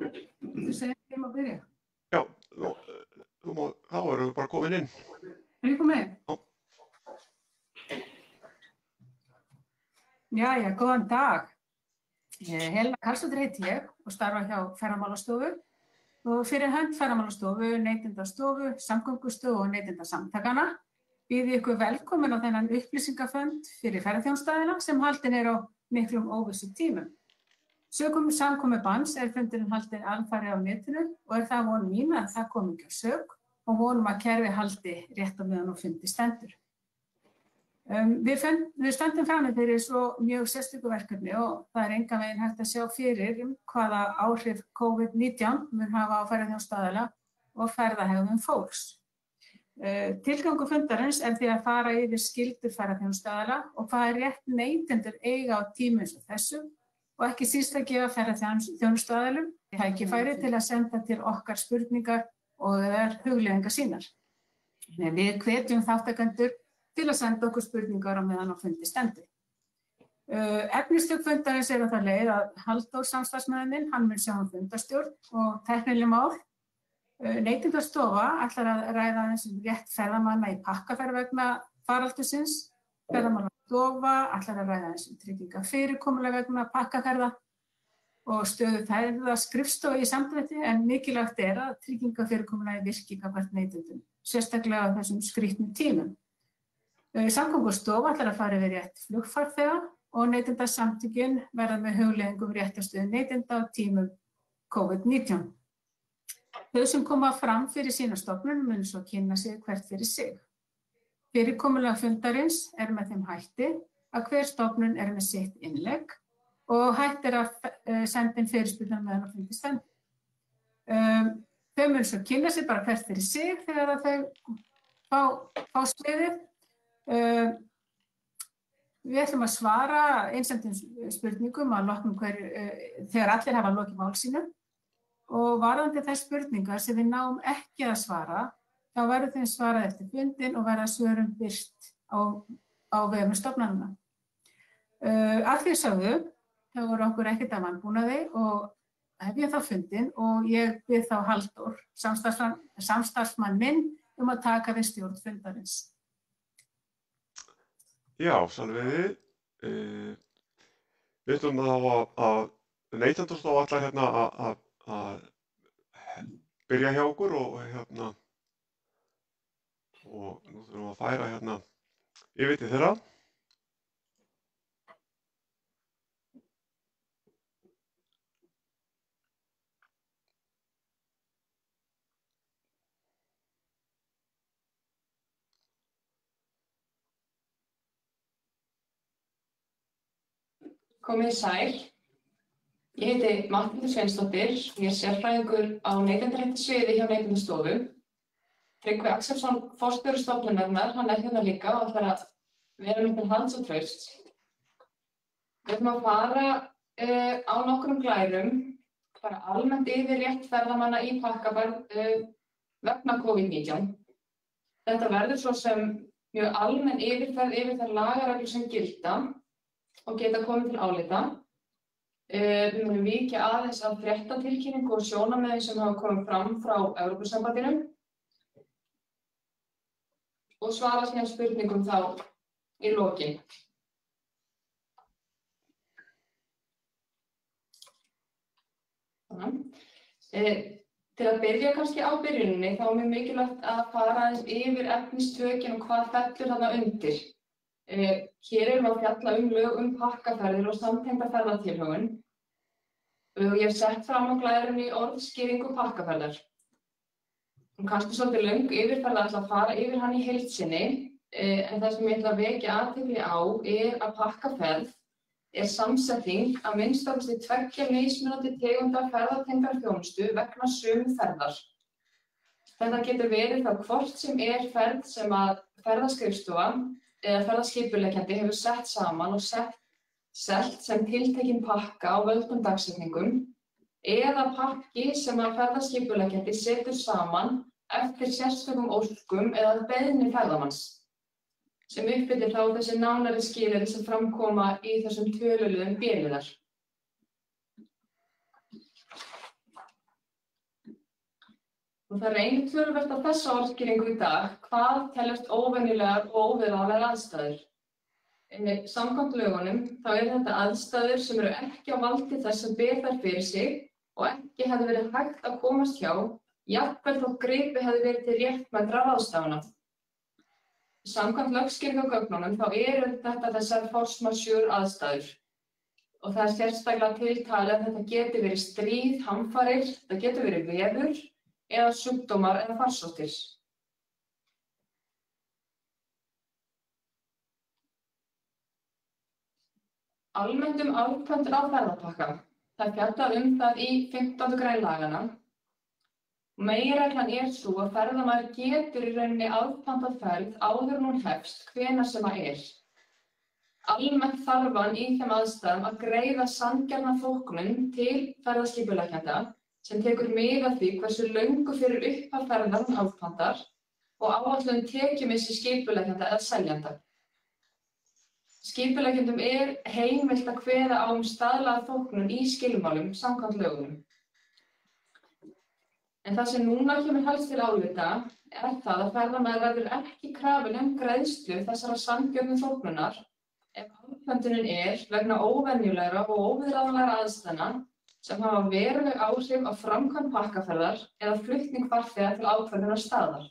Þú segir ekki að byrja. Já, þá erum við bara komin inn. Er ég komin inn? Já. Jæja, góðan dag. Helena Karlsdóttir heiti ég og starfa hjá Ferðamálastofu og fyrir hönd Ferðamálastofu, Neytendastofu, Samgöngustofu og Neytendasamtakana býð ég ykkur velkomin á þennan upplýsingafund fyrir ferðaþjónustaðina sem haldinn á miklum óvissu tímum. Sökum samkomubanns fundurinn haldinn alfarið á netinu og það von mín að það komi ekki á sök og vonum að kerfi haldi rétt á meðan og fundi stendur. Við stöndum frammi fyrir svo mjög sérstöku verkefni og það engan veginn hægt að sjá fyrir hvaða áhrif COVID-19 mun hafa á ferðaþjónustaðina og ferðahegðun fólks. Tilgangur fundarins því að fara yfir skyldur ferðaþjónustaðina og hvað rétt neytendur eiga á tímum eins og þessum og ekki síst að gefa ferðaþjónustaðilum tækifæri til að senda til okkar spurningar og hugleiðingar sínar. Við hvetjum þátttakendur til að senda okkur spurningar á meðan á fundi stendur. Efnistök fundarins á það leið að Halldór samstarfsmaður minn, hann mun sjá fundarstjórn og tæknileg mál. Neytendastofa ætlar að ræða aðeins rétt ferðamanna í pakkaferð vegna faraldursins. Ferðamálastofa ætlar að ræða aðeins tryggingafyrirkomulag vegna pakkaferða og stöðu ferðaskrifstofu í samdrætti en mikilvægt að tryggingafyrirkomulagi virki gagnvart neytendum, sérstaklega á þessum skrýtnum tímum. Samgöngustofa ætlar að fara yfir rétt flugfarþega og neytendasamtökin verða með hugleiðingum réttarstöðu neytenda á tímum COVID-19. Þau sem koma fram fyrir sína stofnun munu svo kynna sig hvert fyrir sig. Fyrirkomulag fundarins með þeim hætti að hver stofnun með sitt innlegg og hægt að senda inn fyrirspurnar meðan á fundi stendur. Þau munu svo kynna sig bara hvert fyrir sig þegar þau fá sviðið. Við ætlum að svara einsendum spurningum þegar allir hafa lokið mál sínu og varðandi þær spurningar sem við náum ekki að svara þá verður þeim svarað eftir fundinn og verða svörum birt á vefum stofnananna. Að því sögðu þá voru okkur ekkert að vanbúnaði og hef ég þá fundinn og ég bið þá Halldór, samstarfsmann minn að taka við stjórn fundarins. Já, Salveiði, við ætlum að Neytendastofa ætlar hérna að byrja hjá okkur og nú þurfum við að færa hérna yfir til þeirra. Komið sæl. Ég heiti Matthildur Sveinsdóttir, ég sérfræðingur á neytendaréttarsviði hjá Neytendastofu. Tryggvi Axelsson, forstjóri stofnunarinnar, hann hérna líka og ætlar að vera með til halds og trausts. Við ætlum að fara á nokkrum glærum, fara almennt yfir rétt ferðamanna í pakkaferð vegna COVID-19. Þetta verður svo sem mjög almenn yfirferð yfir þær lagareglur sem gilda og geta komið til álita. Við munum víkja aðeins að fréttatilkynningu og sjónarmiðum sem hafa komið fram frá Evrópusambandinu og svara síðan spurningum þá í lokin. Til að byrja kannski á byrjuninni þá mjög mikilvægt að fara aðeins yfir efnistökin og hvað fellur þarna undir. Hér erum við að fjalla lög pakkaferðir og samtengda ferðatilhögun og ég hef sett fram á glæðurinn í orðskýringu pakkaferðar. Kannski svolítið löng yfirferð að fara yfir hann í heild sinni, en það sem ég ætla að vekja athygli á að pakkaferð samsetning að minnst tveggja mismunandi tegunda ferðatengdrar þjónustu vegna sömu ferðar. Þetta getur verið þá hvort sem ferð sem að ferðaskrifstofa eða ferðaskipuleggjandi hefur sett saman og selt sem tiltekinn pakka á völdum dagsetningum eða pakki sem að ferðaskipuleggjandi setur saman eftir sérstökum óskum eða beiðni ferðamanns sem uppfyllir þá þessi nánari skilyrði sem framkoma í þessum töluliðum B-liðar. Og það reynir töluvert á þessa orðskýringu í dag hvað teljast óvenjulegar og óviðráðanlegar aðstæður. Samkvæmt lögunum þá þetta aðstæður sem eru ekki á valdi þess sem ber þær fyrir sig og ekki hefði verið hægt að komast hjá, jafnvel þótt gripið hefði verið til réttmætra ráðstafana. Samkvæmt lögskýringargögnunum þá þetta þessar force majeure aðstæður. Og það sérstaklega tiltalið að þetta geti verið stríð, hamfarir, þetta geti verið veður eða sjúkdómar eða farsóttir. Almennt afpöntun á ferðapakka. Það fjallað það í 15. grein laganna. Meginreglan sú að ferðamaður getur í rauninni afpantað ferð áður en hún hefst hvenær sem það Almennt þarf hann í þeim aðstæðum að greiða sanngjarna þóknun til ferðaskipuleggjanda sem tekur mið af því hversu löngu fyrir upphaf ferðar hún afpantar og áætlun tekjumissi skipuleggjanda eða seljanda. Skipuleggjendum heimilt að kveða á staðlaða þóknun í skilmálum samkvæmt lögunum. En það sem núna kemur helst til álita það að ferðamaður verður ekki krafinn greiðslu þessara sanngjörnu þóknunar ef afpöntunin vegna óvenjulegra og óviðráðanlegra aðstæðna sem hafa veruleg áhrif á framkvæmd pakkaferðar eða flutning farþega til ákveðinnar staðar.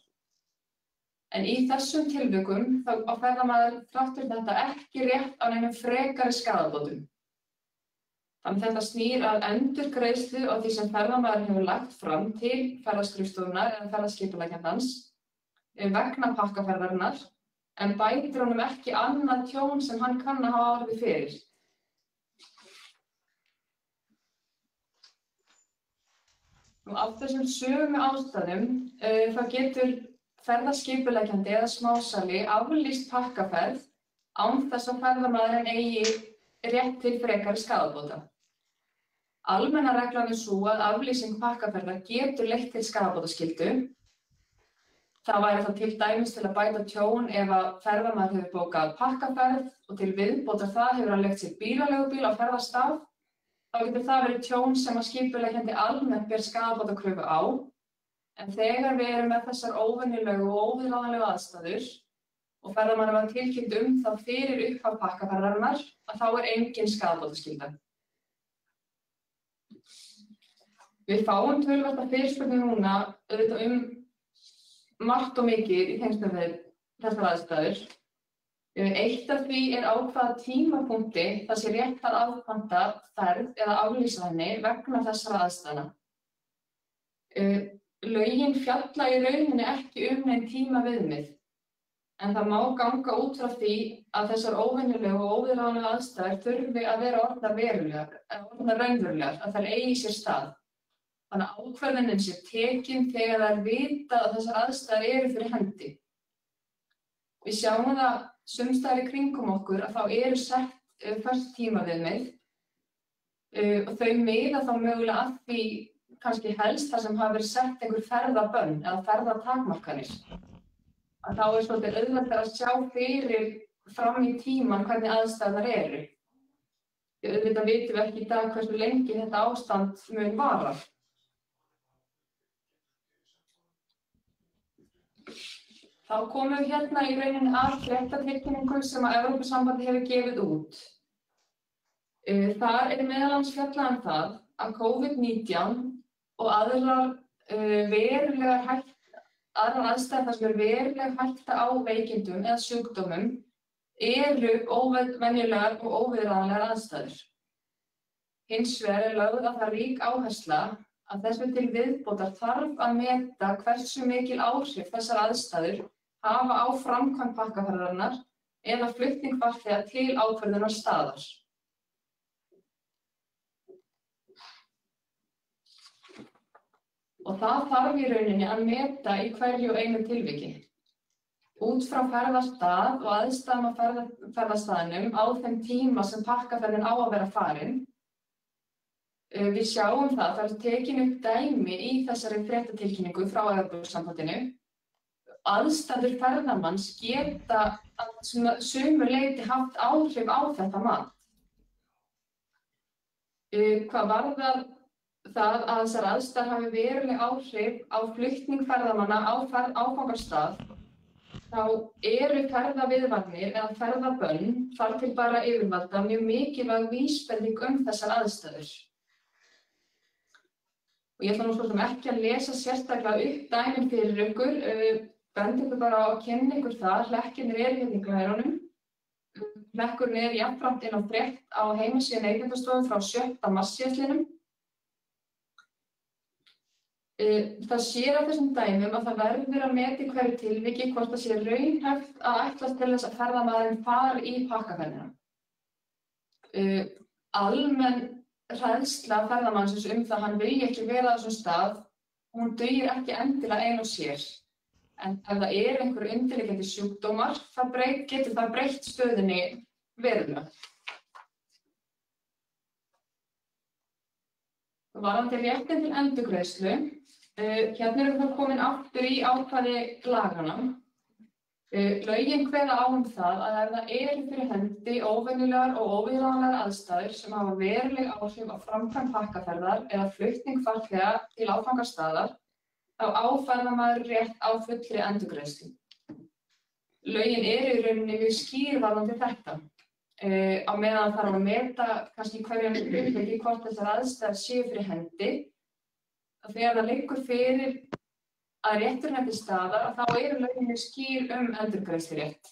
En í þessum tilvikum þá á ferðamaður þrátt fyrir þetta ekki rétt á neinum frekari skaðabótum. Þannig þetta snýr að endurgreiðslu á því sem ferðamaður hefur lagt fram til ferðaskrifstofunnar eða ferðaskipuleggjandans vegna pakkaferðarinnar, en bætir honum ekki annað tjón sem hann kann að hafa orðið fyrir. Af þessum sömu ástæðum þá getur ferðaskipuleggjandi eða smásali aflýst pakkaferð án þess að ferðamaðurinn eigi rétt til frekari skaðabóta. Almenna reglan sú að aflýsing pakkaferðar getur leitt til skaðabótaskyldu. Það væri þá til dæmis til að bæta tjón ef að ferðamaður hefur bókað pakkaferð og til viðbótar það hefur hann leigt sér bílaleigubíl á ferðastað. Þá getur það verið tjón sem að skipuleggjandi almennt ber skaðabótakröfu á. En þegar við erum með þessar óvenjulegu og óviðráðanlegu aðstæður og ferðamaður var tilkynnt það fyrir upphaf pakkaferðarinnar að þá engin skaðabótaskylda. Við fáum töluvert fyrirspurnir núna margt og mikið í tengslum við þessar aðstæður. Eitt af því á hvaða tímapunkti það sé rétt að afpanta ferð eða aflýsa henni vegna þessara aðstæðna. Lögin fjalla í rauninni ekki nein tímaviðmið, en það má ganga út frá því að þessar óvenjulegu og óviðráðanlegu aðstæður þurfi að vera orðnar raunverulegar, að þær eigi sér stað. Þannig að ákvörðunin sé tekin þegar það vitað að þessar aðstæður fyrir hendi. Við sjáum það sums staðar í kringum okkur að þá sett föst tímaviðmið og þau miða þá mögulega að því kannski helst þar sem hafa verið sett einhver ferðabönn eða ferðatakmarkanir. Að þá svolítið auðveldara að sjá fyrir fram í tímann hvernig aðstæðurnar eru. Því auðvitað vitum við ekki í dag hversu lengi þetta ástand mun vara. Þá komum við hérna í rauninni að fréttatilkynningu sem að Evrópusambandið hefur gefið út. Þar meðal annars fjallað það að COVID-19 og aðrar aðstæður þar sem veruleg hætta á veikindum eða sjúkdómum eru óvenjulegar og óviðráðanlegar aðstæður. Hins vegar lögð á það rík áhersla að þessu til viðbótar þarf að meta hversu mikil áhrif þessar aðstæður hafa á framkvæmd pakkaferðarinnar eða flutning farþega til ákvörðunar staðar. Og það þarf í rauninni að meta í hverju og einu tilviki. Út frá ferðastað og aðstæðum á ferðastaðnum á þeim tíma sem pakkaferðin á að vera farin. Við sjáum það tekin upp dæmi í þessari fréttatilkynningu frá Evrópusambandinu. Aðstæður ferðamanns geta að sumu leyti haft áhrif á þetta mat. Hvað varðar það að þessar aðstæður hafi veruleg áhrif á flutning ferðamanna á áfangastað, þá eru ferðaviðvaranir eða ferðabönn þar til bara yfirvalda mjög mikilvæg vísbending þessar aðstæður. Og ég ætla nú svo sem ekki að lesa sérstaklega upp dæmin fyrir ykkur, bendi ykkur bara á að kynna ykkur það, hlekkirnir eru hérna í glærunum. Hlekkurinn jafnframt inn á frétt á heimasíðu Neytendastofu frá 7. mars síðastliðnum. Það sér á þessum dæmum að það verður að meta í hverju tilviki hvort það sé raunhæft að ætlast til þess að ferðamaðurinn fari í pakkaferðina. Almenn hræðsla ferðamannsins það að hann vilji ekki vera á þessum stað, hún dugir ekki endilega ein og sér. En ef það einhverju undirliggjandi sjúkdómar, getur það breytt stöðunni verulega. Varðandi réttinn til endurgreiðslu, hérna erum við komin aftur í ákvæði laganna. Lögin kveða á það að ef það fyrir hendi óvenjulegar og óviðráðanlegar aðstæður sem hafa veruleg áhrif á framkvæmd pakkaferðar eða flutning farþega til áfangastaðar, þá á ferðamaður rétt á fullri endurgreiðslu. Lögin í rauninni mjög skýr varðandi þetta. Á meðan þarf að meta kannski hverjum tilviki hvort þessar aðstæður séu fyrir hendi. Þegar það liggur fyrir að rétturinn til staðar, þá lögin mjög skýr endurgreiðslurétt.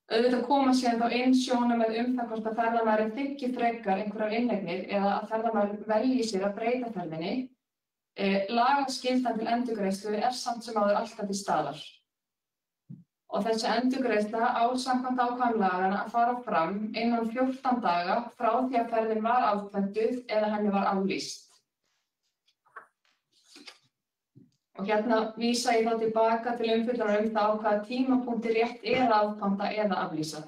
Auðvitað koma síðan þá inn sjónarmið það hvort að ferðamaðurinn þiggi frekar einhverjar inneignir eða að ferðamaðurinn velji sér að breyta ferðinni. Lagaskyldan til endurgreiðslu samt sem áður alltaf til staðar. Og þessi endurgreiðsla á samkvæmt ákvæðum laganna að fara fram innan 14 daga frá því að ferðin var afpöntuð eða henni var aflýst. Og hérna vísa ég þá tilbaka til umfjöllunar það á hvaða tímapunkti rétt að afpanta eða aflýsa.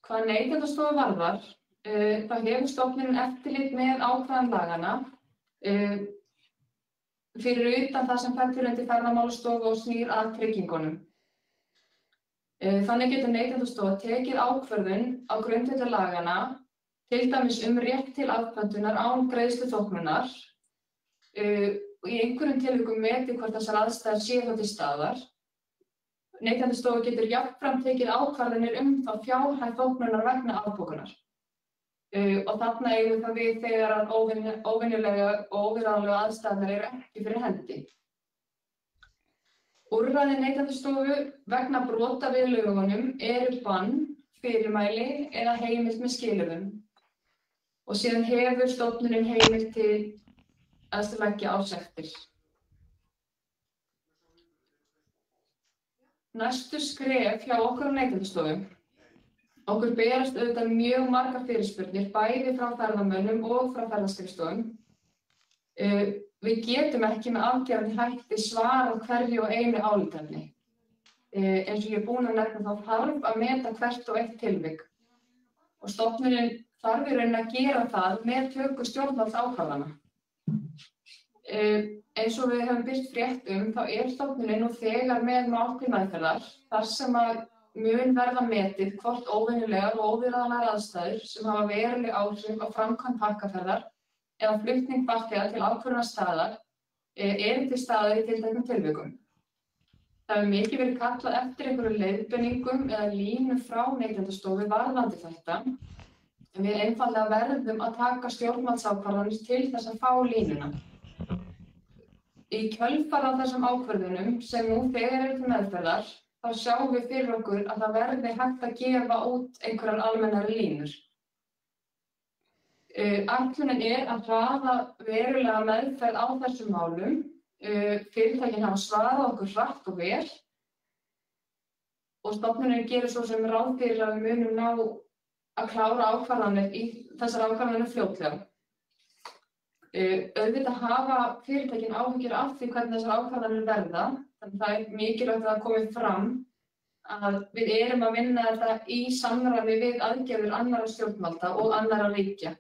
Hvað Neytendastofu varðar, það hefur stofnunin eftirlit með ákvæðum laganna fyrir utan það sem fellur undir Ferðamálastofu og snýr að tryggingunum. Þannig getur Neytendastofa tekið ákvörðun á grundvelli laganna, til dæmis rétt til afpöntunar án greiðsluþóknunar og í einhverjum tilvikum metið hvort þessar aðstæður séu til staðar. Neytendastofa getur jafnframt tekið ákvarðanir þá fjárhæð þóknunar vegna afbókunar. Og þarna eigum það við þegar að óvenjulega og óviðráðanlegu aðstæðurnar ekki fyrir hendi. Úrræði Neytendastofu vegna brota við lögunum bann, fyrirmæli eða heimild með skilyrðum. Og síðan hefur stofnunin heimild til að leggja á sektir. Næstu skref hjá okkur á Neytendastofu. Okkur berast auðvitað mjög margar fyrirspurnir, bæði frá ferðamönnum og frá ferðaskrifstofum. Við getum ekki með afgerandi hætti svarað hverju og einu álitaefni. Eins og ég er búin að nefna þá þarf að meta hvert og eitt tilvik. Og stofnunin þarf í rauninni að gera það með töku stjórnvaldsákvarðana. Eins og við höfum birt frétt þá stofnunin nú þegar með mál til meðferðar, þar sem að mun verða metið hvort óvenjulegar og óviðráðanlegar aðstæður sem hafa veruleg áhrif á framkvæmd pakkaferðar eða flutning farþega til ákvörðunar staðar til staðar í tilteknum tilvikum. Það hefur mikið verið kallað eftir einhverju leiðbeiningum eða línu frá Neytendastofu varðandi þetta, en við einfaldlega verðum að taka stjórnvaldsákvarðanir til þess að fá línuna. Í kjölfar á þessum ákvörðunum sem nú þegar til meðferðar, þá sjáum við fyrir okkur að það verði hægt að gefa út einhverjar almennari línur. Ætlunin að hraða verulega meðferð á þessum málum. Fyrirtækin hafa svarað okkur hratt og vel og stofnunin gerir svo sem ráð fyrir að við munum ná að klára þessar ákvarðanir fljótlega. Auðvitað hafa fyrirtækin áhyggjur af því hvernig þessar ákvarðanir verða, þannig það mikilvægt að það komi fram að við að vinna þetta í samræmi við aðgerðir annarra stjórnvalda og annarra ríkja.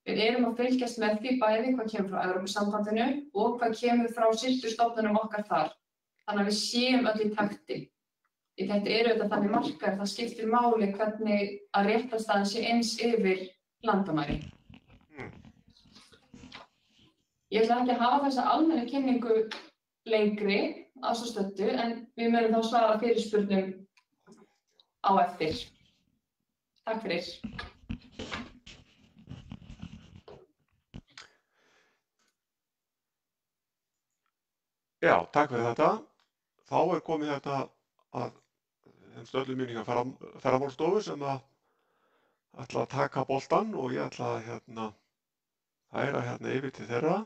Við að fylgjast með því bæði hvað kemur frá Evrópusambandinu og hvað kemur frá systurstofnunum okkar þar, þannig að við séum öll í takti. Þetta auðvitað þannig markar, það skiptir máli hvernig að réttarstaðan sé eins yfir landamæri. Ég ætla ekki að hafa þessa almennu kynningu lengri að svo stöddu, en við munum þá svara fyrirspurnum á eftir. Takk fyrir. Já, takk fyrir þetta. Þá komið þetta að þeim stöðlu minninga ferðamálastofu sem að ætla að taka boltann og ég ætla að færa yfir til þeirra.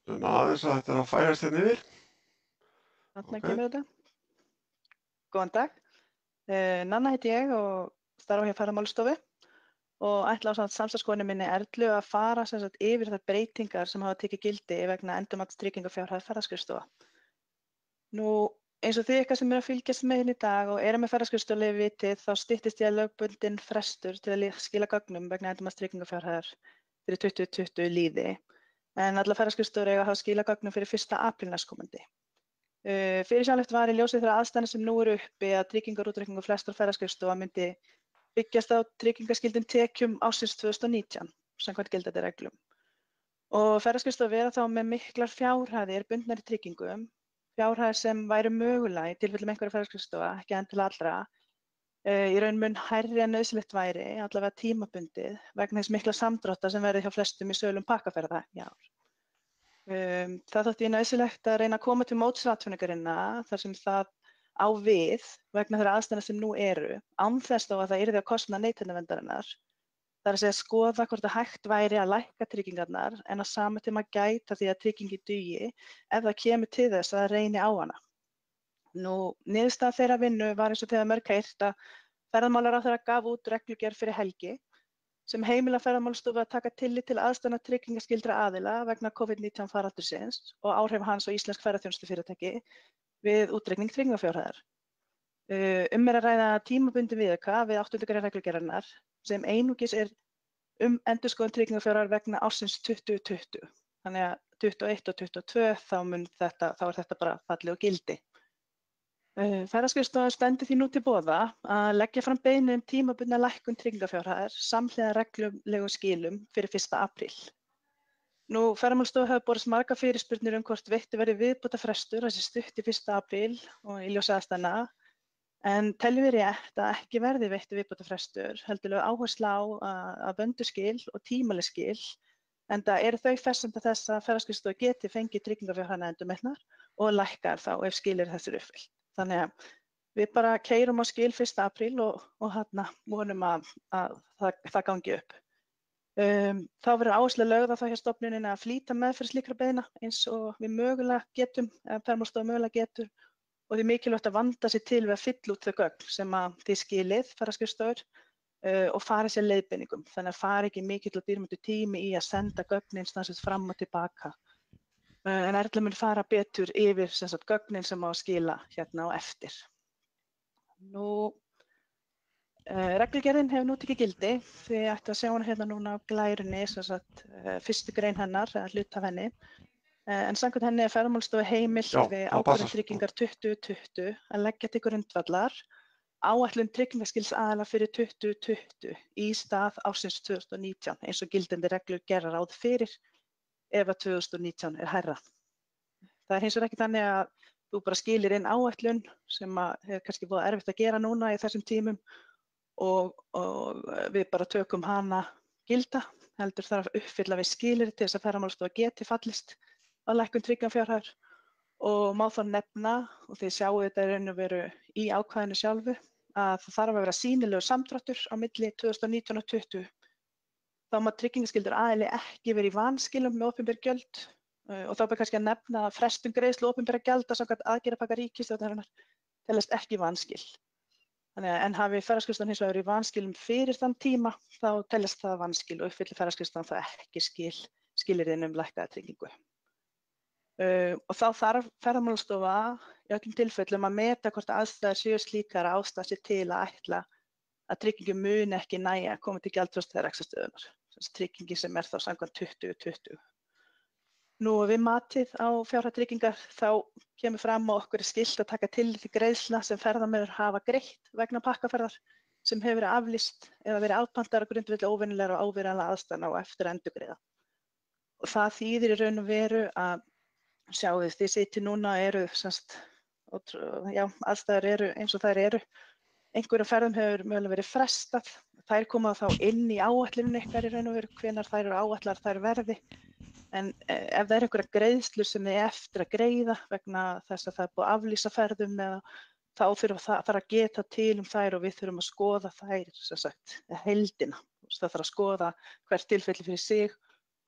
Aðeins að þetta er að færast hérna yfir. Þarna kemur þetta. Góðan dag. Nanna heiti ég og starfa hjá Ferðamálastofu og ætla á samstarfskonu minni Erlu að fara yfir þær breytingar sem hafa tekið gildi vegna endurmatstryggingarfjárhæð ferðaskrifstofa. Nú, eins og þið ykkar sem eru að fylgjast með hérna í dag og eru með ferðaskrifstofaleyfi vitið, þá styttist ég að lögbundinn frestur til að skila gögnum vegna endurmatstryggingarfjárhæðar fyrir 2020 líði. En allar ferðaskrifstofur eiga að hafa skilað gögnum fyrir 1. apríl næstkomandi. Fyrirsjáanlegt var í ljósi þeirra aðstæðna sem nú eru uppi að tryggingarútreikningur flestra ferðaskrifstofa myndi byggjast á tryggingarskyldum tekjum ársins 2019, samkvæmt gildandi reglum. Og ferðaskrifstofur vera þá með miklar fjárhæðir bundnar í tryggingum, fjárhæðir sem væru mögulega í tilfellum einhverja ferðaskrifstofa, ekki endilega allra, í raun mun hærri en nauðsynlegt væri, allavega tímabundið, vegna þess mikla samdrátta sem verði hjá flestum í sölum pakkaferða í ár. Það þótti nauðsynlegt að reyna að koma til móts við atvinnugreinina þar sem það á við vegna þeirra aðstæðna sem nú eru, án þess þó að það yrði á kostnað neytendavernarinnar. Það er að segja skoða hvort það hægt væri að lækka tryggingarnar en á sama tíma gæta því að tryggingin dugi ef það kemur til þess að það reyni á hana. Nú, niðurstaða þeirra vinnu var eins og þegar mörg heyrt að ferðamálaráðherra gaf út reglugerð fyrir helgi sem heimila Ferðamálastofu að taka tillit til aðstæðna tryggingaskyldra aðila vegna COVID-19 faraldursins og áhrif hans á íslensk ferðaþjónustufyrirtæki við útreikning tryggingafjárhæðar. Er að ræða tímabundin viðauka við 8. grein reglugerðarinnar sem einungis er endurskoðun tryggingafjárhæðar vegna ársins 2020. Þannig að 21 og 22 þá er þetta bara fallið og gildi. Ferðaskrifstofa stendur því nú til boða að leggja fram beiðni tímabundna lækkun tryggingafjárhæðar samhliða reglulegum skilum fyrir 1. apríl. Nú, Ferðamálastofu hefur borist margar fyrirspurnir hvort veittur verði viðbótarfrestur, þessi stutt í 1. apríl og í ljósi aðstæðna, en teljum við rétt að ekki verði veittur viðbótarfrestur, heldur lögð áhersla á að vönduskil og tímaleg skil, enda eru þau forsenda þess að Ferðaskrifstofa geti fengið tryggingafjárhæðina endurmetnar og lækkar þá ef skilyrði þessi eru uppfyllt. Þannig að við bara keyrum á skil 1. apríl og vonum að það gangi upp. Þá verður áhersla lögð á það hjá stofnuninni að flýta meðferð slíkra beiðna eins og við mögulega getum, Ferðamálastofa mögulega getur, og því mikilvægt að vanda sig til við að fylla út þau gögn sem að þið skilið ferðaskrifstofur og fara sér leiðbeiningum. Þannig að fara ekki mikill og dýrmætur tími í að senda gögnin stansins fram og tilbaka. En Erla mun fara betur yfir gögnin sem á að skila hérna á eftir. Nú, reglugerðin hefur nú tekið gildi. Þið ættu að sjá hana hérna núna á glærunni, 1. grein hennar, eða hluta af henni. En samkvæmt henni er Ferðamálastofu heimilt við ákvörðun tryggingar 2020 að leggja til grundvallar áætlun tryggingaskils aðila fyrir 2020 í stað ársins 2019 eins og gildandi reglur gera ráð fyrir ef að 2019 er hærra. Það er hins vegar ekki þannig að þú bara skilir inn áætlun sem er kannski búið erfitt að gera núna í þessum tímum og við bara tökum hana gilda, heldur þarf að uppfylla við skilyrði til þess að Ferðamálastofa geti fallist á lækkun tryggingafjárhæðar og má þá nefna, og þið sjáu þetta í raun og veru í ákvæðinu sjálfu, að það þarf að vera sýnilegur samdráttur á milli 2019 og 2020. Þá má tryggingaskyldur aðili ekki verið í vanskilum með opinber gjöld og þá ber kannski að nefna að frestun greiðslu opinberra gjalda samkvæmt aðgerðapakka ríkisstjórnarinnar teljast ekki vanskil. Þannig að en hafi ferðaskrifstofan hins vegar verið í vanskilum fyrir þann tíma, þá teljast það vanskil og uppfyllir ferðaskrifstofan þá ekki skilyrðin lækkaða tryggingu. Og þá þarf Ferðamálastofa í öllum tilfellum að meta hvort aðstæður séu slíkar að ástæða sér til að ætla að tryggingin muni ekki nægja að koma til gjaldþrots þegar rekstrarstöðvunar. Tryggingi sem þá samkvæmt 2020. Nú við matið á fjárhæð tryggingar þá kemur fram að okkur skylt að taka tillit til greiðslna sem ferðamenn hafa greitt vegna pakkaferðar sem hefur verið aflýst eða verið afpantaðar á grundvelli óvenjulegra og óviðráðanlegra aðstæðna og eftir að endurgreiða. Og það þýðir í raun og veru að sjáðu þið sitjið núna eru aðstæður eru eins og þær eru. Einhverjum ferðum hefur mögulega verið frestað. Þær koma þá inn í áætlunum ykkar í raun og veru hvenær þær eru áætlaðar þær verði. En ef það einhverjar greiðslur sem þið eftir að greiða vegna þess að það búið að aflýsa ferðum eða þá þarf að geta til þær og við þurfum að skoða þær heildina. Það þarf að skoða hvert tilfelli fyrir sig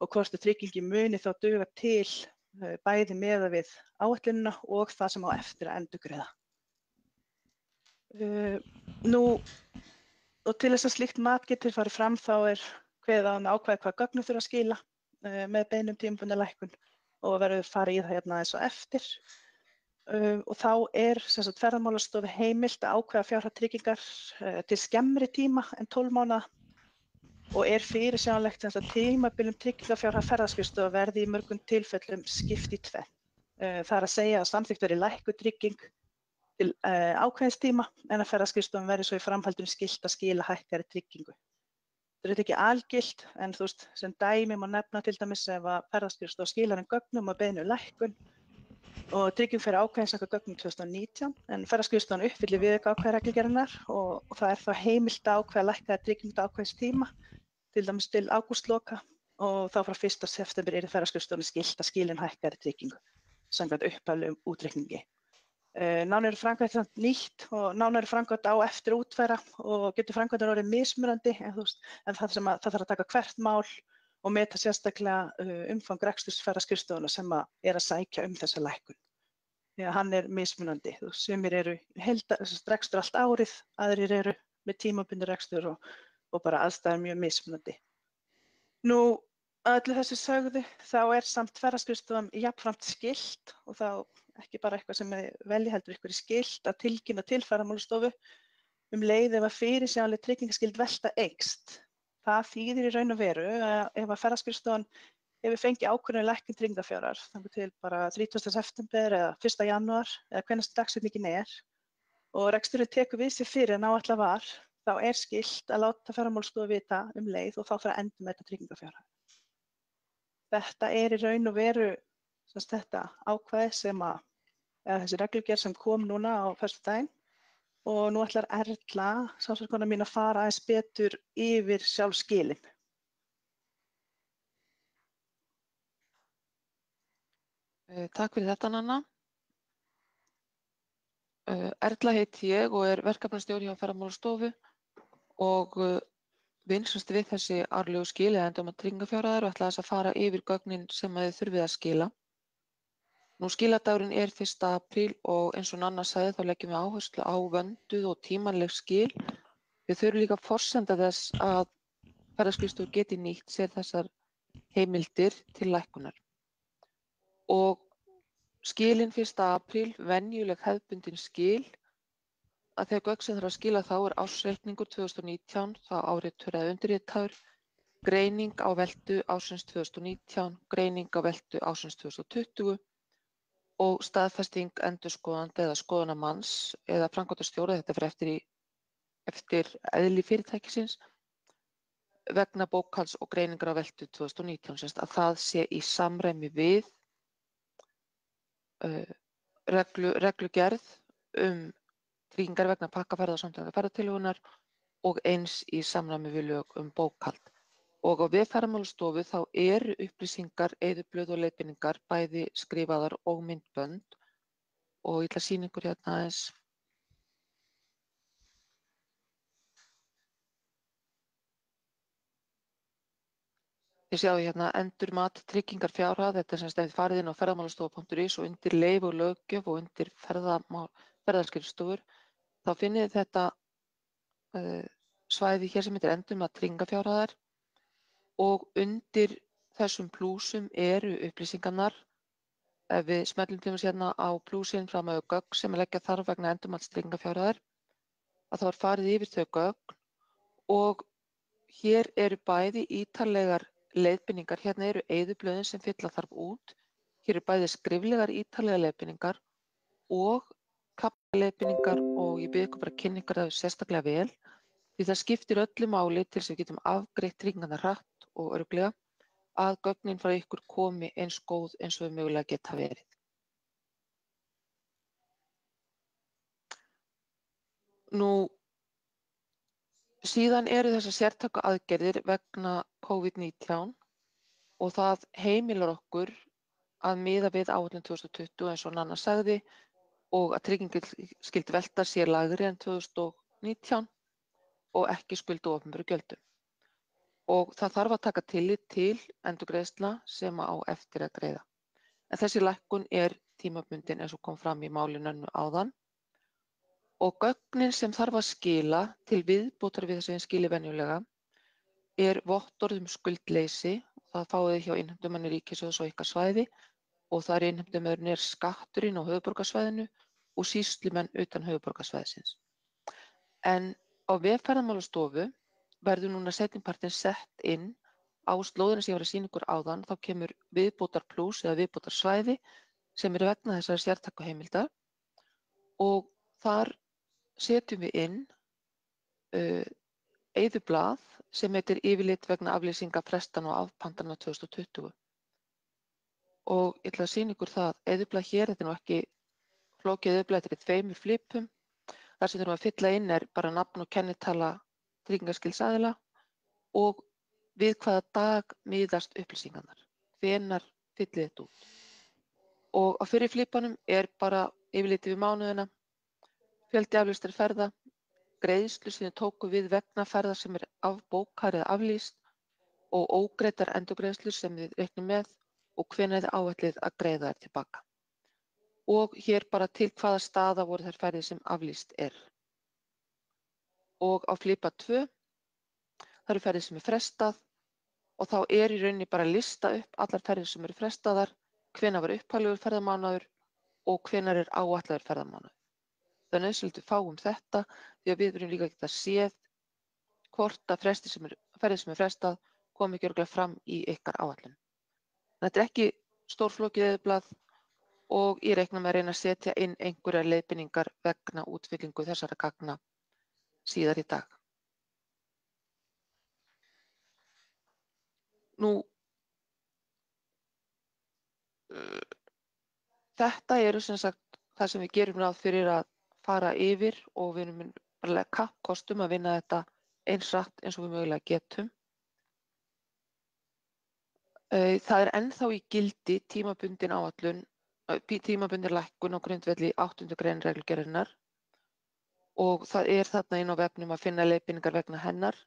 og hvort tryggingin muni þá duga til bæði miðað við áætlunina og það sem á eftir að endurgreiða. Og til þess að slíkt mat getur farið fram þá kveðið á ákvæði hvað gögnum þurfa að skila með beiðni tímabundna lækkun og verður farið í það hérna eins og eftir. Og þá Ferðamálastofu heimilt að ákveða fjárhæð tryggingar til skemmri tíma en 12 mánaða og fyrirsjáanlegt að tímabilum tryggingafjárhæð ferðaskrifstofa verði í mörgum tilfellum skipt í tvennt. Það að segja að samþykkt verði lækkuð trygging til ákveðins tíma en að ferðaskrifstofan verði svo í framhaldinu skylt að skila hækkari tryggingu. Það ekki algilt en sem dæmi má nefna til dæmis ef að ferðaskrifstofa skilar gögnum og beiðni lækkun og trygging fyrir ákveðin samkvæmt gögnum 2019 en ferðaskrifstofan uppfyllir viðaukaákvæði reglugerðarinnar og það þá heimilt að ákveða lækkaða tryggingu til ákveðins tíma, til dæmis til ágústloka og þá frá 1. september ferðaskrifstofunni skylt að skila hækkari tryggingu samkvæmt upphaflegum útreikningi. Nánar framkvæmt nýtt og nánar framkvæmt á eftir útfæra og getur framkvæmdin orðið mismunandi en það þarf að taka hvert mál og meta sérstaklega umfang reksturs ferðaskrifstofuna sem að sækja þessa lækkun. Því að hann mismunandi. Sumir eru rekstur allt árið, aðrir eru með tímabundinn rekstur og bara aðstæður mjög mismunandi. Nú öllu þessu sögðu þá samt ferðaskrifstofan jafnframt skylt og þá ekki bara eitthvað sem velji heldur ykkur skylt að tilkynna til Ferðamálastofu leið ef að fyrirsjáanleg tryggingaskyld velta eykst. Það þýðir í raun og veru að ef að ferðaskrifstofan hefur fengið ákvörðun lækkun tryggingafjárhæðar þangað til bara 30. september eða 1. janúar eða hvenær dagsetningin og reksturinn tekur við sig fyrir en áætlað var, þá skylt að láta Ferðamálastofu vita leið og þá þarf að endurmeta tryggingafjárhæð. Þetta í raun og veru þetta ákvæði þessi reglugerð sem kom núna á föstudaginn og nú ætlar Erla, samstarfskona mín, að fara aðeins betur yfir sjálf skilin. Takk fyrir þetta, Nanna. Erla heiti ég og verkefnastjóri hjá Ferðamálastofu og vinn við þessi árlegu skil eða endurmat tryggingafjárhæðar og ætla þess að fara yfir gögnin sem þið þurfið að skila. Nú skiladagurinn 1. apríl og eins og Nanna sagði þá leggjum við áherslu á vönduð og tímanleg skil. Við þurfum líka að forsenda þess að ferðaskrifstofur geti nýtt sér þessar heimildir til lækkunar. Og skilin 1. apríl, venjuleg hefðbundin skil, að þegar gögn sem þarf að skila þá ársreikningur 2019, þá áritur eða undirritaður, greining á veltu ársins 2019, greining á veltu ársins 2020 og staðfesting endurskoðanda eða skoðunarmanns eða framkvæmdastjóra, þetta fyrir eftir eðli fyrirtækisins, vegna bókhalds og greiningar á veltu 2019, að það sé í samræmi við reglugerð tryggingar vegna pakkaferða og samtengdra ferðatilhögunar og eins í samræmi við lög bókhald. Og á vef Ferðamálastofu þá eru upplýsingar, eyðublöð og leiðbeiningar bæði skrifaðar og myndbönd og ég ætla að sýna ykkur hérna aðeins. Þið sjáu hérna endurmat tryggingar fjárhæð, þetta er sem stefið farið inn á ferðamálastofa.is og undir leyfi og löggjöf og undir ferðaskrifstofur, þá finnið þið þetta svæði hér sem heitir endurmat tryggingafjárhæðar og undir þessum plúsum eru upplýsingarnar. Ef við smellum til dæmis hérna á plúsin fram á gögn sem leggja þarf vegna endurmats tryggingafjárhæðar, að þá farið yfir þau gögn og hér eru bæði ítarlegar leiðbeiningar, hérna eru eyðublöðin sem fylla þarf út, hér eru bæði skriflegar ítarlegar leiðbeiningar og kaflaleiðbeiningar og ég bið ykkur bara að kynna ykkur það sérstaklega vel því það skiptir öllu máli til þess að við getum afgreitt tryggingarnar hratt og örugglega að gögnin frá ykkur komi eins góð eins og þau mögulega geta verið. Nú, síðan eru þessar sértæku aðgerðir vegna COVID-19 og það heimilar okkur að miða við áætlun 2020 eins og Nanna sagði og að tryggingin skyldi velta sér lægri en 2019 og ekki skulda opinberum gjöldum. Og það þarf að taka tillit til endurgreiðslna sem á eftir að greiða. En þessi lækkun er tímabundin eins og kom fram í máli Nönnu áðan. Og gögnin sem þarf að skila til viðbótar við þess að skili venjulega er vottorð skuldleysi. Það fáið þið hjá innheimtumanni ríkissjóðs á ykkar svæði og það er innheimtumöðurinn skatturinn á höfuðborgarsvæðinu og sýslumenn utan höfuðborgarsvæðisins. En á vef Ferðamálastofu verður núna seinnipartinn sett inn á slóðina sem ég var að sýna ykkur áðan, þá kemur viðbótar plús eða viðbótar svæði sem eru vegna þessari sértæku heimildar og þar setjum við inn eyðublað sem heitir yfirlit vegna aflýsinga frestana og afpantana 2020. Og ég ætla að sýna ykkur það eyðublað hér, þetta er nú ekki flókið eyðublað, þetta er í 2 flipum. Það sem þurfum að fylla inn er bara nafn og kennitala tryggingaskylds-aðila og við hvaða dag miðast upplýsingarnar, hvenær fyllið þetta út. Og á fyrri flipanum er bara yfirlitið við mánuðina, fjöldi aflýstra ferða, greiðslu sem þið tóku við vegna ferða sem er afbókar eða aflýst og ógreiddar endurgreiðslur sem þið reiknið með og hvenær þið áætlið að greiða þær tilbaka. Og hér bara til hvaða staða voru þær ferðir sem aflýst er. Og á flipa 2, það eru ferðir sem er frestað og þá er í rauninni bara að lista upp allar ferðir sem eru frestaðar, hvenær var upphaflegur ferðamánuður og hvenær er áætlaður ferðamánuður. Það er nauðsynlegt við fáum þetta því að við verðum líka að geta séð hvort að ferðir sem er frestað komi ekki örugglega fram í ykkar áætlun. Þetta er ekki stórflókið eyðublað og ég reikna með að reyna að setja inn einhverjar leiðbeiningar vegna útfyllingu þessara gagna síðar í dag. Nú, þetta eru sem sagt það sem við gerum ráð fyrir að fara yfir og við erum bara kappkostum að vinna þetta eins hratt eins og við mögulega getum. Það er ennþá í gildi tímabundin áætlun, tímabundin lækkun á grundvelli 8. grein reglugerðarinnar og það er þarna inn á vefnum að finna leiðbeiningar vegna hennar.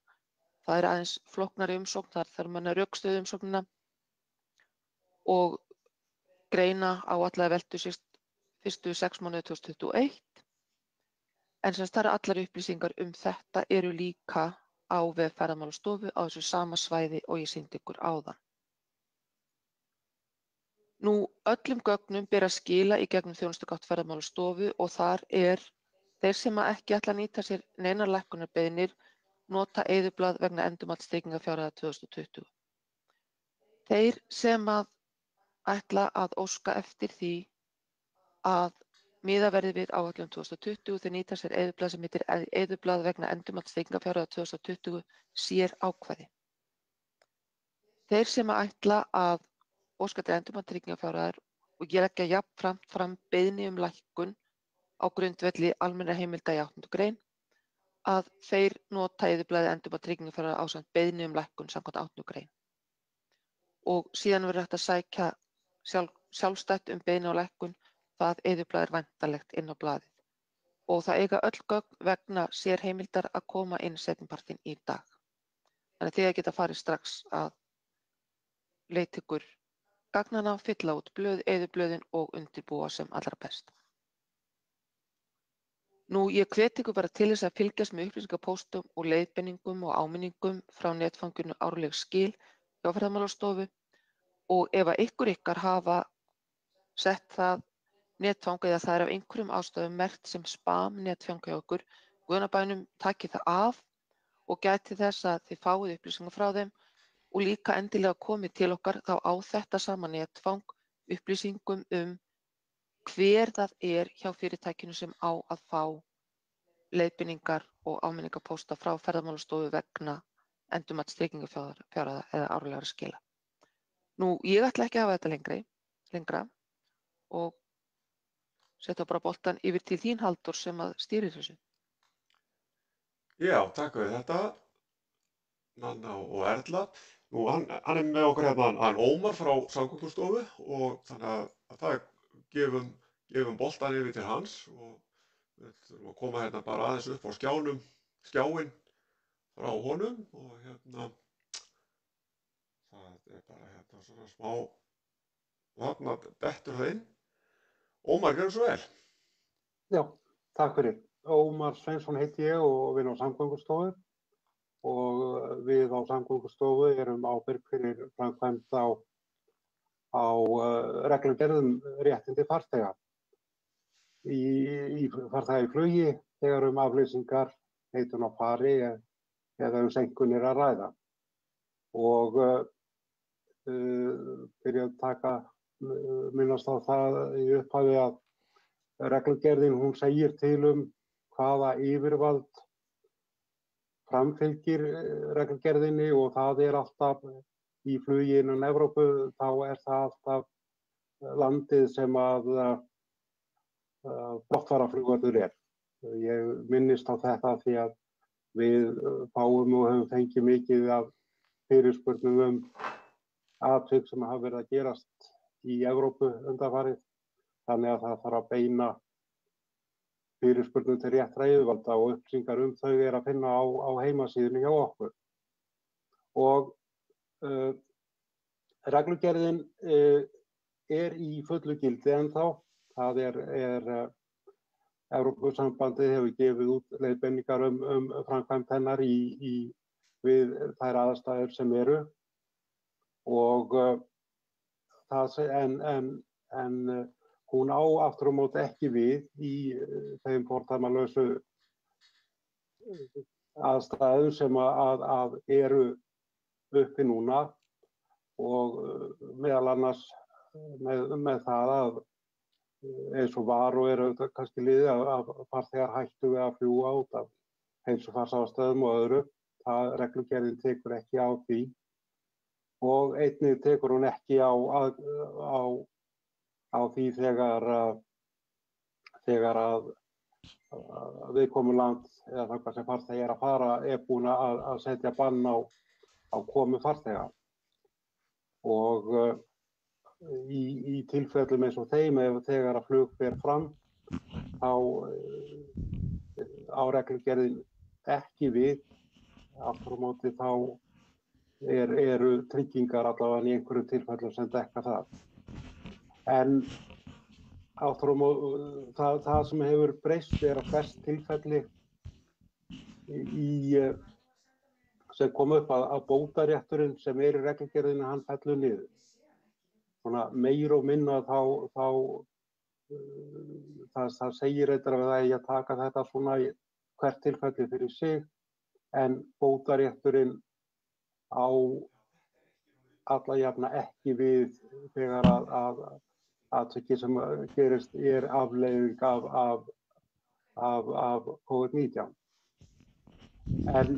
Það er aðeins flóknari umsókn, þar þarf mann að rökstyðja umsóknina og greina áætlaða veltu fyrstu 6 mánuði 2021. En sem það eru allar upplýsingar þetta eru líka á vef Ferðamálastofu á þessu sama svæði og ég sýndi ykkur áðan. Nú, öllum gögnum ber að skila í gegnum þjónustugátt Ferðamálastofu og þar er þeir sem ekki ætla að nýta sér neinar lækkunarbeiðnir nota eyðublað vegna endurmats tryggingafjárhæðar 2020. Þeir sem ætla að óska eftir því að miða verði við áætlun 2020 þeir nýta sér eyðublað sem heitir eyðublað vegna endurmats tryggingafjárhæðar 2020 sér ákvæði. Þeir sem ætla að óska eftir endurmats tryggingafjárhæðar og ég leggja jafnframt fram beiðni lækkun á grundvelli almennra heimilda í 8. grein að þeir nota eyðublaðið endurmats tryggingafjárhæðar ásamt beiðni lækkun samkvæmt 8. grein. Og síðan verður hægt að sækja sjálfstætt beiðni og lækkun það eyðublað er væntanlegt inn á blaðið. Og það eiga öll gögn vegna sérheimildar að koma inn seinnipartinn í dag. Þannig að þið geta farið strax að leiðtökur gagnanna, fylla út blöð, eyðublöðin og undirbúa sem allra best. Nú, ég hvet ykkur bara til þess að fylgjast með upplýsingapóstum og leiðbeiningum og áminningum frá netfanginu árleg skil hjá Ferðamálastofu og ef að ykkar hafa sett það netfang eða það af einhverjum ástæðum merkt sem spam netfang hjá okkur, guðanabænum takið það af og gæti þess að þið fáið upplýsingar frá þeim og líka endilega komið til okkar þá á þetta sama netfang upplýsingum hver það hjá fyrirtækinu sem á að fá leiðbeiningar og áminningapósta frá Ferðamálastofu vegna endurmats tryggingafjárhæða eða árlegra skila. Nú, ég ætla ekki að hafa þetta lengra og setja bara boltan yfir til þín, Halldór, sem að stýrir þessu. Já, takk fyrir þetta, Nanna og Erla. Nú, hann með okkur hérna, hann Ómar frá Samgöngustofu og þannig að það gefum boltan yfir til hans og við þurfum að koma hérna bara aðeins upp á skjáinn frá honum og hérna, það bara hérna svona smá, þarna dettur það inn. Ómar, gjörðu svo vel. Já, takk fyrir. Ómar Sveinsson heiti ég og vinn á Samgöngustofu og við á Samgöngustofu erum ábyrg fyrir framkvæmd á reglugerðum réttindi farþega. Í farþega í flugi þegar aflýsingar, heitun á fari eða seinkunir að ræða. Og byrja að minnast á það í upphafi að reglugerðin hún segir til hvaða yfirvald framfylgir reglugerðinni og það alltaf í flugi innan Evrópu, þá það alltaf landið sem að brottfararflugvöllur Ég minnist á þetta því að við fáum og höfum fengið mikið af fyrirspurnum atvik sem hafa verið að gerast í Evrópu undanfarið. Þannig að það þarf að beina fyrirspurnum til réttra yfirvalda og upplýsingar þau að finna á heimasíðunni hjá okkur. Og reglugerðin í fullu gildi ennþá. Það Evrópusambandið hefur gefið út leiðbeiningar framkvæmd hennar við þær aðstæður sem eru. Og en hún á aftur á móti ekki við í þeim fordæmalausu aðstæður sem að eru uppi núna og meðal annars með það að eins og var og auðvitað kannski liðið að farþegar hættu við að fljúga út af heilsufarsástæðum og öðru. Það reglugerðin tekur ekki á því og einnig tekur hún ekki á því þegar að viðkomuland eða það sem farþegi að fara búin að setja bann á komu farþega. Og í tilfellum eins og þeim þegar að flug fer fram þá á reglugerðin ekki við. Aftur á móti þá eru tryggingar allavega í einhverjum tilfellum sem dekka það. En aftur á móti það sem hefur breyst að flest tilfelli sem kom upp að bótarétturinn sem í reglugerðinni hann fellur niður. Svona meira og minna það segir reyndar að það eigi að taka þetta svona í hvert tilfelli fyrir sig en bótarétturinn á alla jafna ekki við þegar að atviki sem gerist afleiðing af COVID-19. En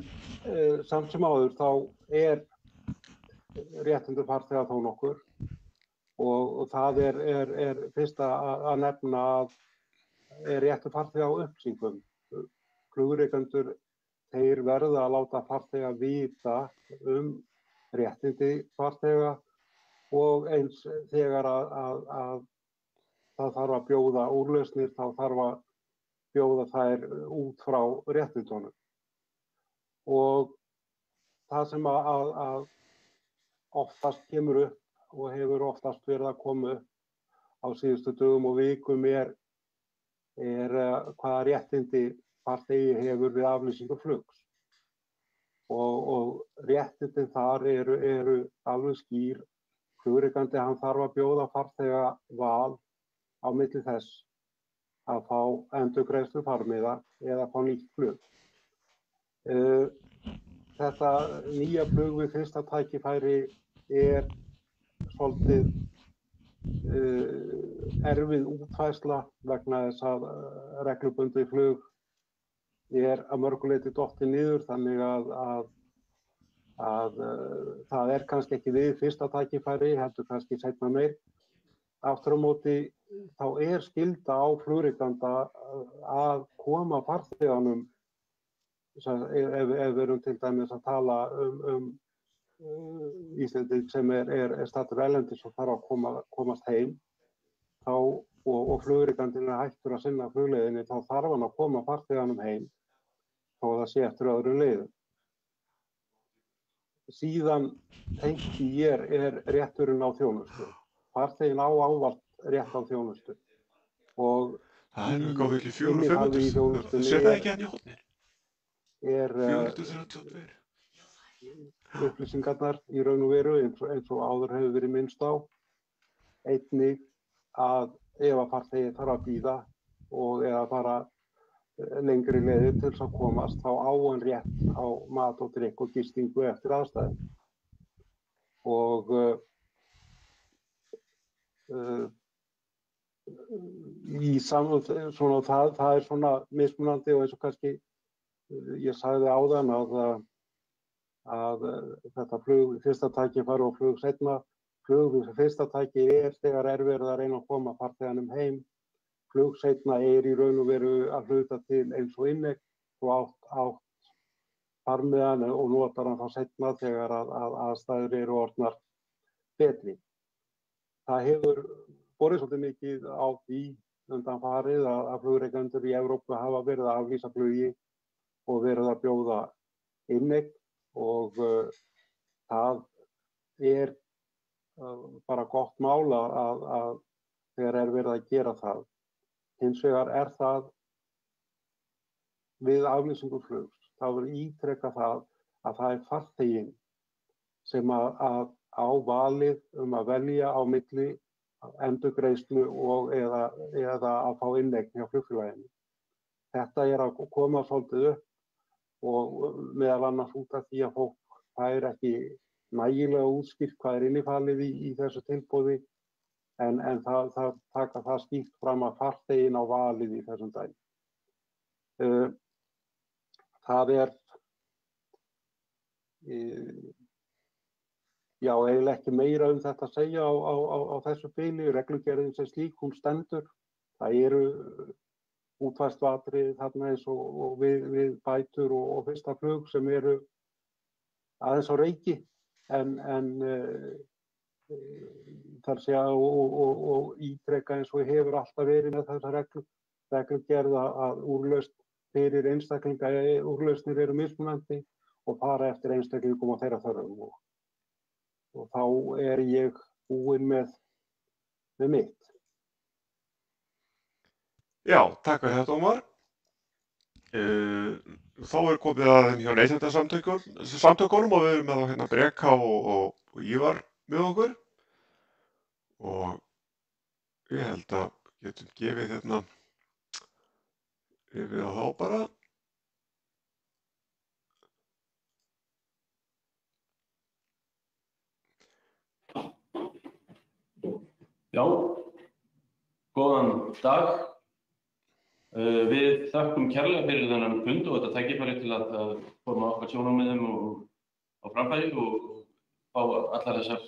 samt sem áður þá réttindi farþega þó nokkur og það fyrst að nefna að réttur farþega á upplýsingum. Flugrekendur þeir verða að láta farþega vita réttindi farþega og eins þegar að það þarf að bjóða úrlausnir þá þarf að bjóða þær út frá réttindunum. Og það sem að oftast kemur upp og hefur oftast verið að koma upp á síðustu dögum og vikum er hvaða réttindi farþegi hefur við aflýsingu flugs. Og réttindin þar eru alveg skýr. Flugrekandi hann þarf að bjóða farþega val á milli þess að fá endurgreiðslu farmiða eða fá nýtt flug. Þetta nýja flug við fyrsta tækifæri svolítið erfið útfærsla vegna þess að reglubundið flug að mörgu leyti dottið niður, þannig að það kannski ekki við fyrsta tækifæri, heldur kannski seinna meir. Aftur á móti þá skylda á flugrekanda að koma farþeganum, ef við erum til dæmis að tala Íslending sem staddur erlendis og þarf að komast heim, og flugrekandinn hættur að sinna flugleiðinni, þá þarf hann að koma farþeganum heim þó það sé eftir öðrum leiðum. Síðan tengt rétturinn á þjónustu. Farþeginn á ávallt rétt á þjónustu. Og það góð vel í 400-500, þú sér það ekki hann í hóðnir? 432. Upplýsingarnar í raun og veru eins og áður hefur verið minnst á. Einnig að ef að farþegi þarf að bíða og eða fara lengri leiðir til þess að komast, þá á hann rétt á mat og drykk og gistingu eftir aðstæðum. Og það svona mismunandi, og eins og kannski ég sagði áðan að þetta flug fyrsta tækifæri og flug seinna. Flug fyrsta tæki þegar verið að reyna að koma farþeganum heim. Flug seinna í raun og veru að hluta til eins og inneign og átt farmiðan og notar hann þá seinna þegar að aðstæður eru orðnar betri. Það hefur borið svolítið mikið á því undanfarið að flugrekendur í Evrópu hafa verið að aflýsa flugi og verið að bjóða inneign, og það bara gott mál að þegar verið að gera það. Hins vegar það við aflýsingu flugs, þá ítrekka það að það farþeginn sem að á valið að velja á milli endurgreiðslu og eða að fá inneign hjá flugfélaginu. Þetta að koma svolítið upp, og meðal annars út af því að fólk fær ekki nægilega útskýrt hvað innifalið í þessu tilboði, en það taka það skýrt fram að farþeginn á valið í þessum dæmi. Það eiginlega ekki meira þetta að segja á þessu bili. Reglugerðin sem slík, hún stendur. Það eru útfærsluatriði þarna eins og við bætur og fyrsta flug sem eru aðeins á reiki, en þar sé og ítreka eins og hefur alltaf verið með þessa reglugerð að úrlausn fyrir einstaklinga, úrlausnir eru mismunandi og fara eftir einstaklingum og þeirra þörfum, og þá ég búinn með mitt. Já, takk fyrir þetta, Ómar. Þá komið að hjá Neytendasamtökunum og við erum með hérna Breka og Ívar með okkur, og ég held að getum gefið hérna yfir á þá bara. Já, góðan dag. Við þakkum kærlega fyrir þennan fund og þetta tækifæri til að koma okkar sjónarmiðum á framfæri og fá allar þessar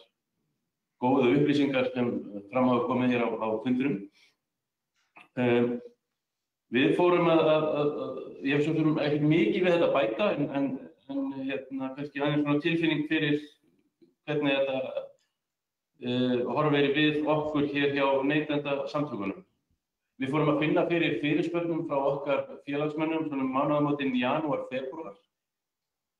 góðu upplýsingar sem fram hafa komið hér á fundinum. Við fórum ég hef svo fyrir ekkert mikið við þetta bæta, en kannski aðeins svona tilfinning fyrir hvernig þetta horfir við okkur hér hjá Neytendasamtökunum. Við fórum að finna fyrir fyrirspurnum frá okkar félagsmönnum svona mánaðamótin janúar, febrúar,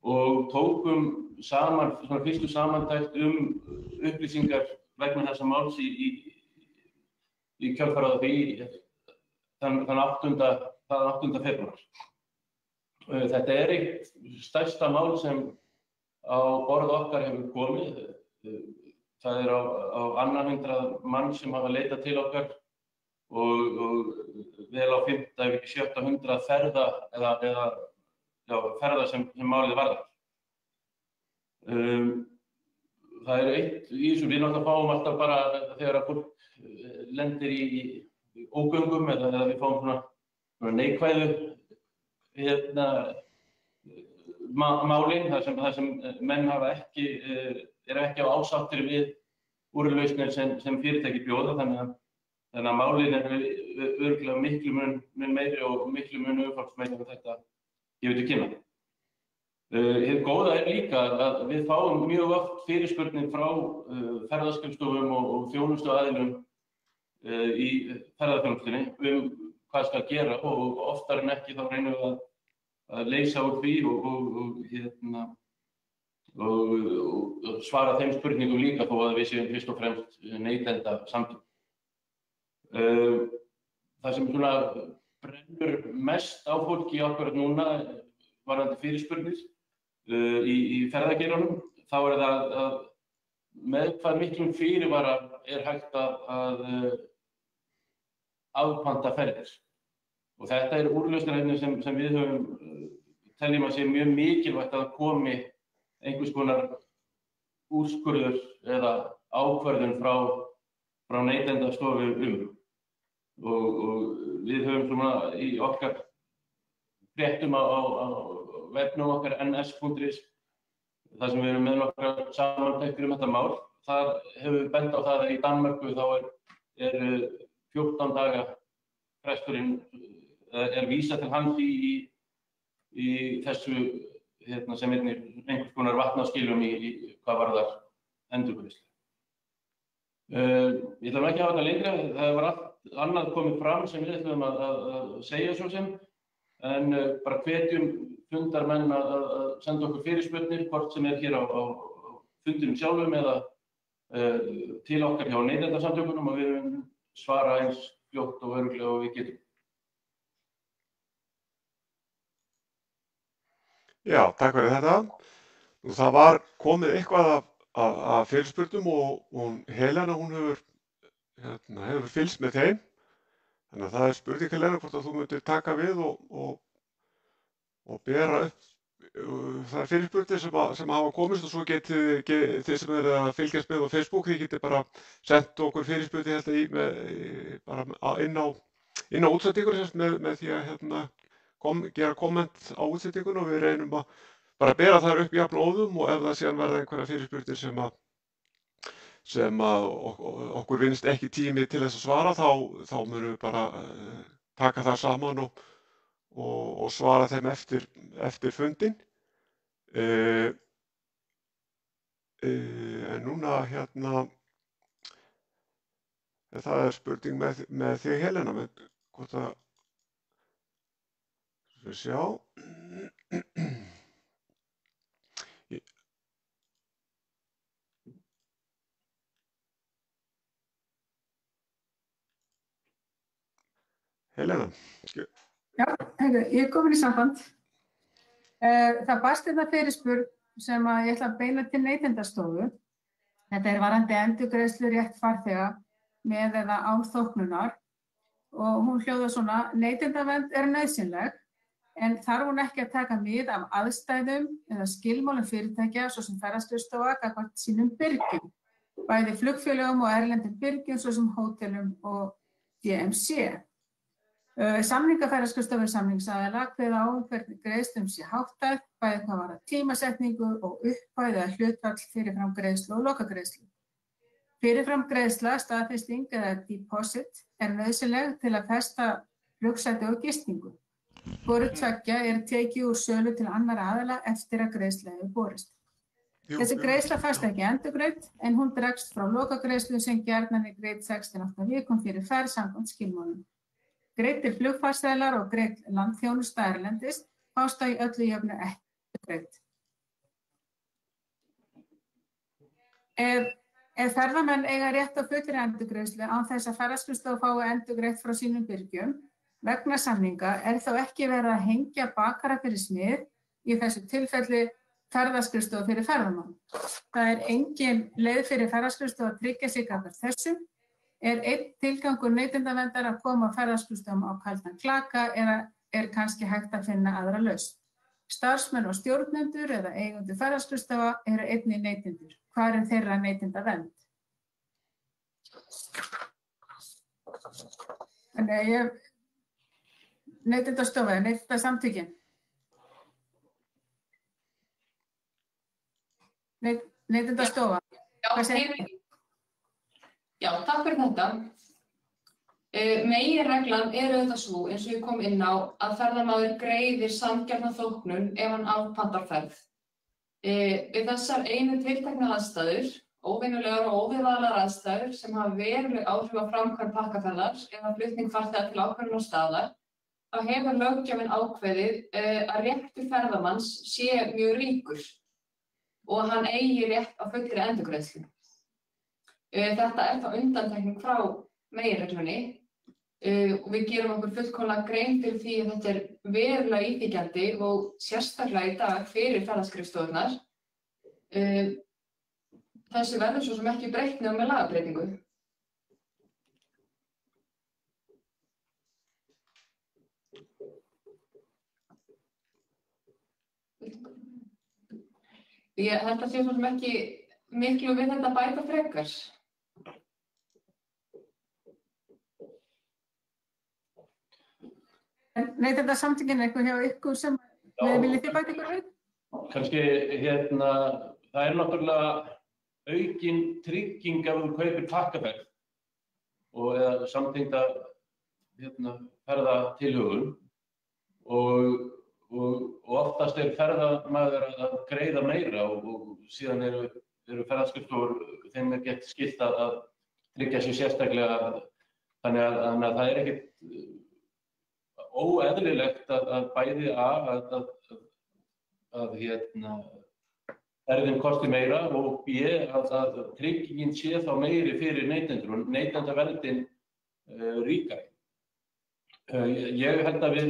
og tókum saman svona fyrstu samantækt upplýsingar vegna þessa máls í kjölfarið á því þann 8. febrúar. Þetta eitt stærsta mál sem á borð okkar hefur komið. Það á 200 mann sem hafa leitað til okkar og vel á 5. ef ekki 700 ferða ferða sem málið varðar. Það eitt í þessu, við náttúrulega fáum alltaf bara þegar að fólk lendir í ógöngum eða við fáum svona neikvæðu málin þar sem menn hafa eru ekki á ásáttir við úrlausnir sem fyrirtæki bjóða, þannig að málin örugglega miklu mun meiri og miklu mun umfangsmeiri en þetta gefur til kynna. Hið góða líka að við fáum mjög oft fyrirspurnir frá ferðaskrifstofum og þjónustuaðilum í ferðaþjónustunni hvað skal gera og oftar en ekki þá reynum við að leysa úr því og svara þeim spurningum líka þó að við séum fyrst og fremst neytendasamtök. Það sem svona brennur mest á fólki okkar núna varðandi fyrirspurnir í ferðageiranum, þá það að með hvað miklum fyrirvara hægt að afpanta ferðir. Og þetta úrlausnarefni sem við teljum að sé mjög mikilvægt að komi einhvers konar úrskurður eða ákvörðun frá Neytendastofu og við höfum svona í okkar fréttum á vefnum okkar ns.is þar sem við erum með nokkrar samantektir þetta mál. Þar hefur við bent á það að í Danmörku þá er 14 daga fresturinn vísað til hans í þessu sem einhvers konar vatnaskilum í hvað varðar endurgreiðslu. Ég ætla ekki að hafa þetta lengra, það var allt annað komið fram sem við ætlum að segja svo sem, en bara hvetjum fundarmenn að senda okkur fyrirspurnir, hvort sem hér á fundinum sjálfum eða til okkar hjá Neytendasamtökunum og við munum svara eins fljótt og örugglega og við getum. Já, takk fyrir þetta. Það var komið eitthvað af fyrirspurnum og Helena, hún hefur fylgst með þeim. Þannig að það spurning, Helena, hvort að þú myndir taka við og bera upp það fyrirspurnir sem hafa komist og svo getið þið sem eru að fylgjast með á Facebook, þið getið bara sendt okkur fyrirspurnir bara inn á útsendingunni með því að gera komment á útsendingunni og við reynum að bara bera þær upp jafnóðum og ef það síðan verða einhverja fyrirspurnir sem okkur vinnst ekki tími til þess að svara, þá munum við bara taka það saman og svara þeim eftir fundinn. En núna það er spurning með þig, Helena, hvort að við sjá. Helena. Já, ég er komin í samband. Það barst þetta fyrirspurn sem ég ætla að beina til Neytendastofu. Þetta varðandi endurgreiðslu rétt farþega með eða án þóknunar og hún hljóðar svona: neytendavernd nauðsynleg en þarf hún ekki að taka mið af aðstæðum eða skilmálum fyrirtækja svo sem ferðaskrifstofa gagnvart sínum birgjum, bæði flugfélögum og erlendum birgjum svo sem hótelum og DMC. Samningaferðaskrifstofa samningsaðila kveða á hvernig greiðslum sé háttað, bæði hvað varðar tímasetningu og upphæð eða hlutfall fyrirfram greiðslu og lokagreiðslu. Fyrirfram greiðsla, staðfesting eða deposit nauðsynleg til að festa flugsæti og gistingu. Hvoru tveggja tekið úr sölu til annarra aðila eftir að greiðsla hefur borist. Þessi greiðsla fæst ekki endurgreidd en hún dregst frá lokagreiðslu sem gjarnan greidd 6-8 vikum fyrir ferð samkvæmt skilmálum. Greiddir flugfarseðlar og greidd landþjónusta erlendis fást í öllu jöfnu ekki greidd. Ef Ef ferðamenn eiga rétt á fullri endurgreiðslu án þess að ferðaskrifstofa fái endurgreitt frá sínum birgjum vegna samninga þá ekki verið að hengja bakara fyrir smið, í þessu tilfelli ferðaskrifstofa fyrir ferðamann. Það engin leið fyrir ferðaskrifstofa að tryggja sig gagnvart þessu. Einn tilgangur neytendaverndar að koma ferðaskrifstofum á kaldan klaka eða kannski hægt að finna aðra lausn. Starfsmenn og stjórnendur eða eigendur ferðaskrifstofa eru einnig neytendur. Hvar þeirra neytendavernd? Þannig Neytendastofa, Neytendasamtökin. Neytendastofa. Já, takk fyrir þetta. Meginreglan auðvitað svo, eins og ég kom inn á, að ferðamaður greiðir sanngjarna þóknun ef hann afpantar ferð. Við þessar einu tilteknu aðstæður, óvenjulegar og óviðvaranlegar aðstæður sem hafa veruleg áhrif á framkvæmd pakkaferðar eða flutning farþega til ákveðinna staðar, þá hefur löggjafinn ákveðið að réttur ferðamanns sé mjög ríkur og hann eigi rétt á fullri endurgreiðslu. Þetta þá undantekning frá meginreglunni og við gerum okkur fullkomlega grein fyrir því að þetta verulega íþyngjandi og sérstaklega í dag fyrir ferðaskrifstofurnar. Þessu verður svo sem ekki breytt nema með lagabreytingu. Ég held að sé svo sem ekki miklu við þetta bæta frekar. Neytendasamtökin eitthvað hjá ykkur sem viljið þið bæta ykkur við? Kannski það náttúrulega aukin trygging ef þú kaupir pakkaferð og eða samtengda ferðatilhögun og oftast ferðamaður að greiða meira og síðan eru ferðaskrifstofur þeim gett skylt að tryggja sér sérstaklega þannig að það ekkert óeðlilegt að bæði að ferðin kosti meira og b að tryggingin sé þá meiri fyrir neytendur og neytendaverndin ríkari. Ég held að við,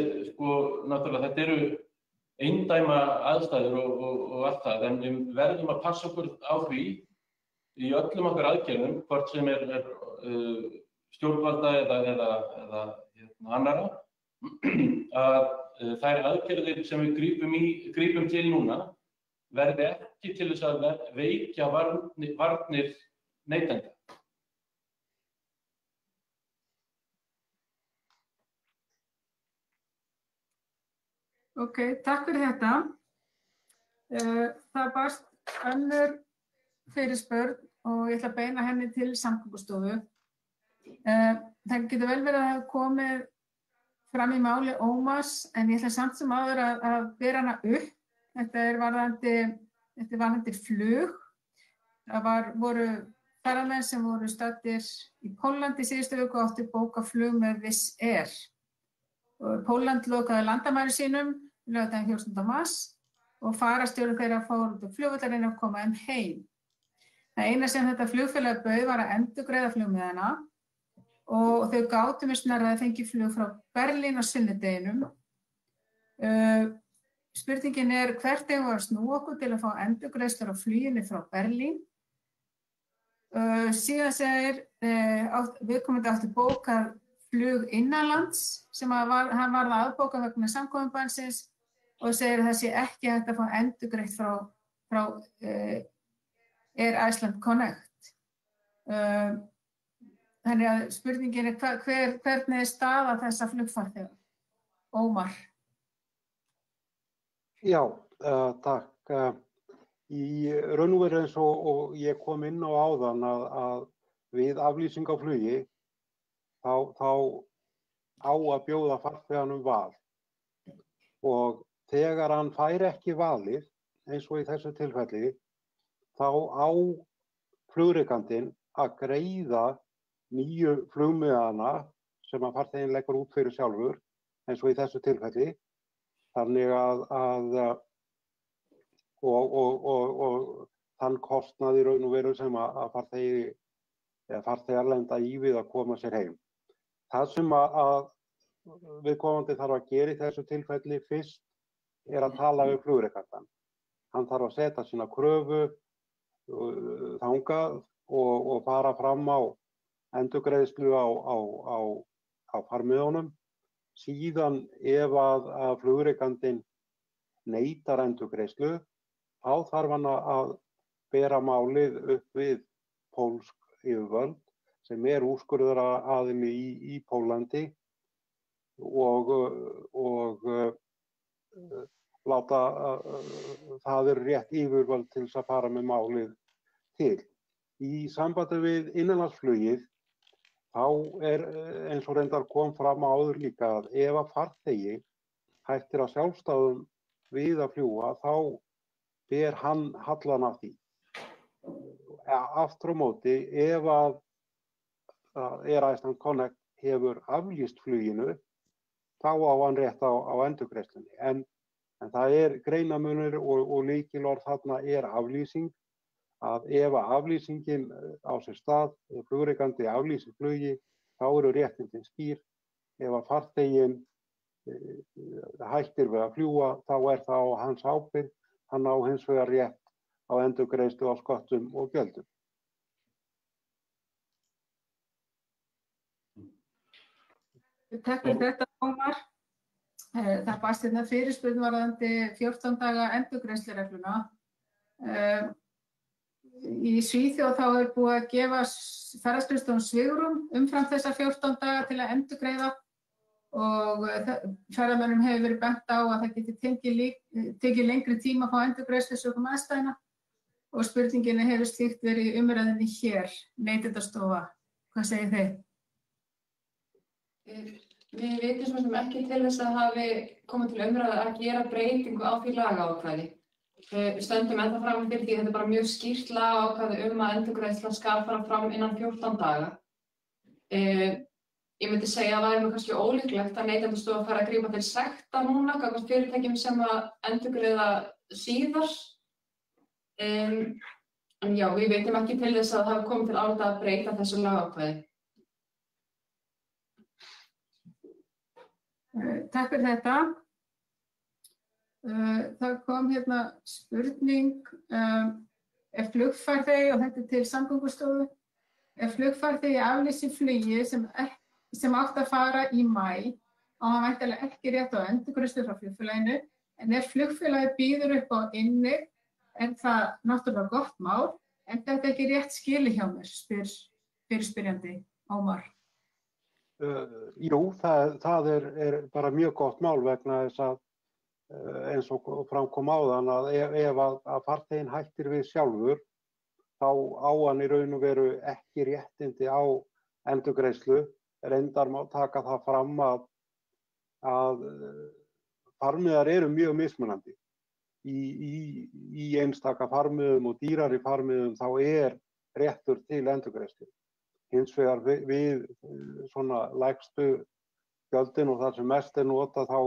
náttúrulega þetta eru eindæma aðstæður og allt það, en við verðum að passa okkur á því í öllum okkar aðgerðum, hvort sem stjórnvalda eða annarra, að þær aðgerðir sem við grípum til núna verði ekki til þess að veikja varnir neytenda. Ok, takk fyrir þetta. Það barst önnur fyrirspurn og ég ætla að beina henni til Samgöngustofu. Það getur vel verið að hafa komið fram í máli Ómars, en ég ætla samt sem áður að bera hana upp. Þetta varðandi flug. Það voru ferðamenn sem voru staddir í Póllandi síðustu viku og áttu bóka flug með Wizz Air. Pólland lokaði landamæri sínum laugardaginn 14. mars og fararstjóri þeirra fór út á flugvallarinn að koma heim. Það eina sem þetta flugfélag bauð var að endurgreiða flugmiðana og þau gátu með snarra að fengi flug frá Berlín á sunnudeginum. Spurningin hvert eigum við að snúa okkur til að fá endurgreiðslur á fluginu frá Berlín. Síðan segir viðkomandi átti bókað flug innanlands sem hann varð að aðbóka vegna samkomubannsins og segir að það sé ekki hægt að fá endurgreitt frá Air Iceland Connect. Þannig að spurningin hvernig staða þessa flugfarþega? Ómar. Já, takk. Í raun og veru eins og ég kom inn á áðan að við aflýsing á flugi þá á að bjóða farþeganum val og þegar hann fær ekki valið eins og í þessu tilfelli þá á flugrekandinn að greiða nýju flugmiðana sem að farþeginn leggur út fyrir sjálfur eins og í þessu tilfelli þannig að og þann kostnað í raun og veru sem að farþegar lenda í við að koma sér heim. Það sem að viðkomandi þarf að gera í þessu tilfelli fyrst að tala við flugrekandann. Hann þarf að setja sína kröfu þangað og fara fram á endurgreiðslu á farmiðunum. Síðan ef að flugrekandinn neitar endurgreiðslu, þá þarf hann að bera málið upp við pólsk yfirvöld sem úrskurðaraðili í Pólandi og láta það rétt yfirvöld til þess að fara með málið til. Í sambandi við innanlandsflugið þá eins og reyndar kom fram áður líka að ef að farþegi hættir að sjálfsdáðum við að fljúga þá ber hann hallan af því. Aftur á móti ef að Iceland Connect hefur aflýst fluginu þá á hann rétt á endurgreiðslunni. En það greinarmunur og lykilorð þarna aflýsing. Að ef aflýsingin á sér stað, ef flugrekandi aflýsir flugi, þá eru réttindin skýr. Ef að farþeginn hættir við að fljúga, þá það á hans ábyrgð. Hann á hins vegar rétt á endurgreiðslu á sköttum og gjöldum. Takk fyrir þetta, Ómar. Það barst hérna fyrirspurn varðandi 14 daga endurgreiðsluregluna. Í Svíþjóð þá búið að gefa ferðaskrifstofum svigrúm umfram þessa 14 daga til að endurgreiða og ferðamönnum hefur verið bent á að það geti tekið lengri tíma að fá endurgreiðslu sökum aðstæðna og spurninginni hefur slíkt verið í umræðunni hér, Neytendastofa. Hvað segir þið? Við vitum svo sem ekki til þess að hafi komið til umræðu að gera breytingu á því lagaákvæði. Við stöndum ennþá fram fyrir því að þetta bara mjög skýrt lagaákvæði að endurgreiðsla skal fara fram innan 14 daga. Ég myndi segja að það væri kannski ólíklegt að Neytendastofa fara að grípa til sekta núna gagnvart fyrirtækjum sem að endurgreiða síðar. En já, við vitum ekki til þess að það hafi komið til álita að breyta þessu lagaákvæði. Takk fyrir þetta. Það kom hérna spurning ef flugfarþegi, og þetta til Samgöngustofu, ef flugfarþegi aflýsir flugi sem átti að fara í maí og hann væntanlega ekki rétt á endurgreiðslu frá flugfélaginu, en ef flugfélagið býður upp á innig það náttúrulega gott mál, en þetta ekki rétt skilið hjá mér, spyr fyrirspyrjandi Ómar. Jú, það bara mjög gott mál vegna þess að eins og framkom áðan að ef að farþeginn hættir við sjálfur, þá á hann í raun og veru ekki réttindi á endurgreiðslu. Reyndar má taka það fram að farmiðar eru mjög mismunandi. Í einstaka farmiðum og dýrari farmiðum þá réttur til endurgreiðslu. Hins vegar við svona lægstu gjöldin og það sem mest notað þá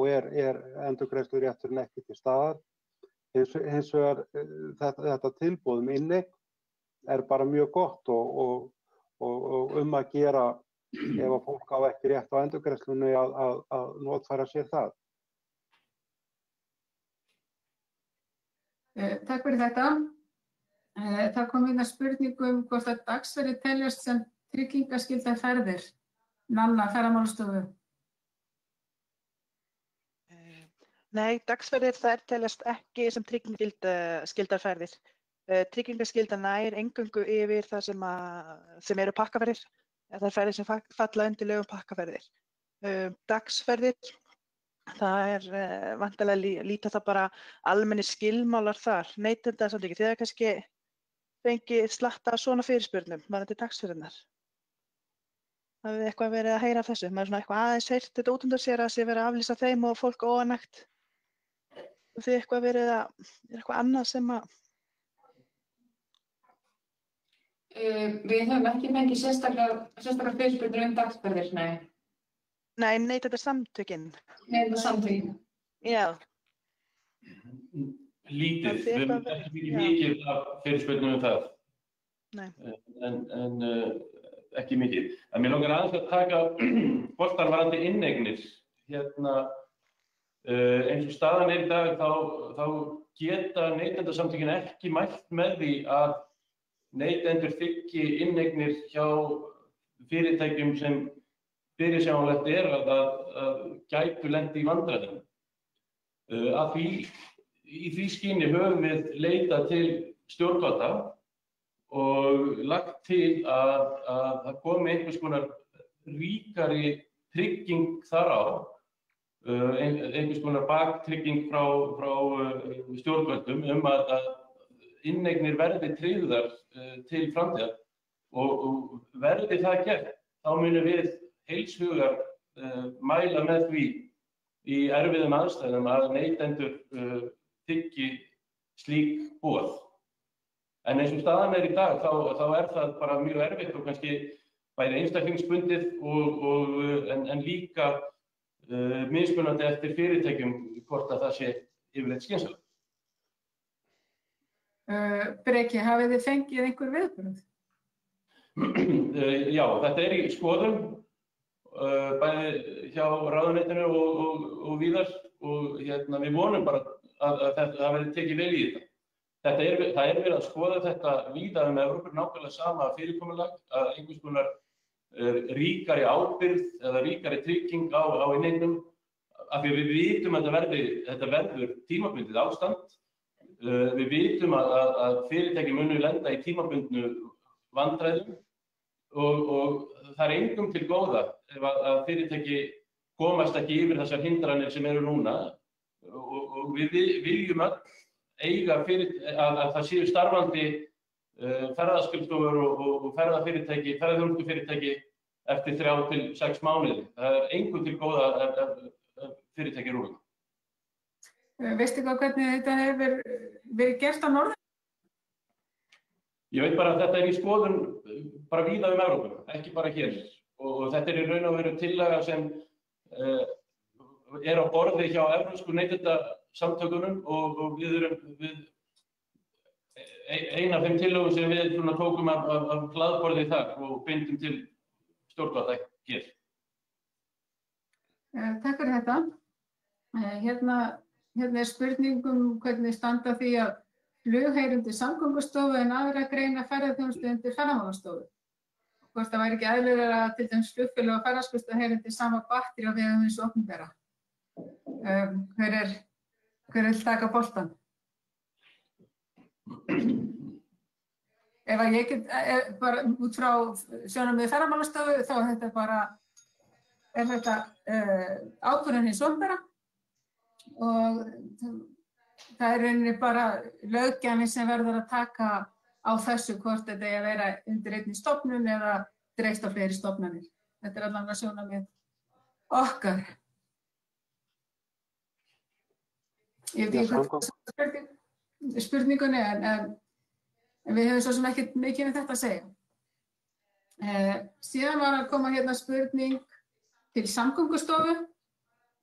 endurgreiðslu rétturinn ekki til staðar. Hins vegar þetta tilboð inneign bara mjög gott og að gera ef að fólk á ekki rétt á endurgreiðslunni að notfæra sér það. Takk fyrir þetta. Það kom hérna spurning hvort að dagsverði teljast sem tryggingaskyldar ferðir. Nanna, Ferðamálastofu. Nei, dagsferðir þær teljast ekki sem tryggingaskyldar ferðir. Tryggingaskylda nær eingöngu yfir það sem eru pakkaferðir. Það ferðir sem falla undir lögum pakkaferðir. Dagsferðir, það væntanlega líta það bara almennir skilmálar þar. Neytendasamtökin, þið kannski fengið slatta af svona fyrirspurnum varðandi dagsferðirnar. Hafið þið eitthvað verið að heyra af þessu? Maður svona eitthvað aðeins heyrt þetta út undan sér að sé verið að aflýsa þeim og fólk óánægt. Þið eitthvað verið eitthvað annað sem að... Við höfum ekki fengið sérstakar fyrirspurnir dagsferðir, nei. Nei, Neytendasamtökin. Neytendasamtökin. Já. lítið. Við höfum ekki mikið af fyrirspurnum það. Nei. En ekki mikið. En mér langar aðeins að taka boltan varðandi inneignir. Eins og staðan í dag þá geta neytendasamtökin ekki mælt með því að neytendur þiggi inneignir hjá fyrirtækjum sem fyrirsjáanlegt að gætu lent í vandræðum. Í því skyni höfum við leitað til stjórnvalda og lagt til að það komi einhvers konar ríkari trygging þar á, einhvers konar baktrygging frá stjórnvöldum að inneignir verði tryggðar til framtíðar og verði það gert, þá munum við heils hugar mæla með því í erfiðum aðstæðum að neytendur þiggi slík boð. En eins og staðan í dag þá það bara mjög erfitt og kannski bæði einstaklingsbundið en líka mismunandi eftir fyrirtækjum hvort að það sé yfirleitt skynsamlegt. Breki, hafið þið fengið einhver viðbrögð? Já, þetta í skoðun, bæði hjá ráðuneytinu og víðar og við vonum bara að það verði tekið vel í þetta. Það verið að skoða þetta víða Evrópu, nákvæmlega sama fyrirkomulag, að einhvers konar ríkari ábyrgð eða ríkari trygging á inneignum, af því að við vitum að þetta verður tímabundið ástand. Við vitum að fyrirtæki munu lenda í tímabundnu vandræðum og það engum til góða ef að fyrirtæki komast ekki yfir þessar hindranir sem eru núna og við viljum öll eiga að það séu starfandi ferðaskrifstofur og ferðaþjónustufyrirtæki eftir 3 til 6 mánuði. Það engum til góða fyrirtæki rúið. Veistu hvernig þetta hefur verið gert á Norður? Ég veit bara að þetta í skoðun bara víða Evrópu, ekki bara hér. Og þetta í raun og veru tillaga sem á borði hjá evrópsku neytendasamtökunum og við ein af þeim tillögum sem við tókum af hlaðborði þar og bindum til stjórnvalda hér. Takk fyrir þetta. Hérna spurning hvernig standa því að flug heyrir undir Samgöngustofu en aðra greina ferðaþjónustu undir Ferðamálastofu. Hvort það væri ekki eðlilegra að til dæmis flugfélög og ferðaskrifstofa heyri undir sama batteri á vegum hins opinbera. Hver vill taka boltann? Ef að ég get bara út frá sjónarmiði Ferðamálastofu þá er þetta ákvörðun hins opinbera og það rauninni bara löggjafinn sem verður að taka á þessu hvort þetta eigi að vera undir einni stofnun eða dreifst á fleiri stofnanir. Þetta allavega sjónarmið okkar. Ég veit ekki hvað spurningunni en við höfum svo sem ekkert mikið með þetta að segja. Síðan var að koma hérna spurning til Samgöngustofu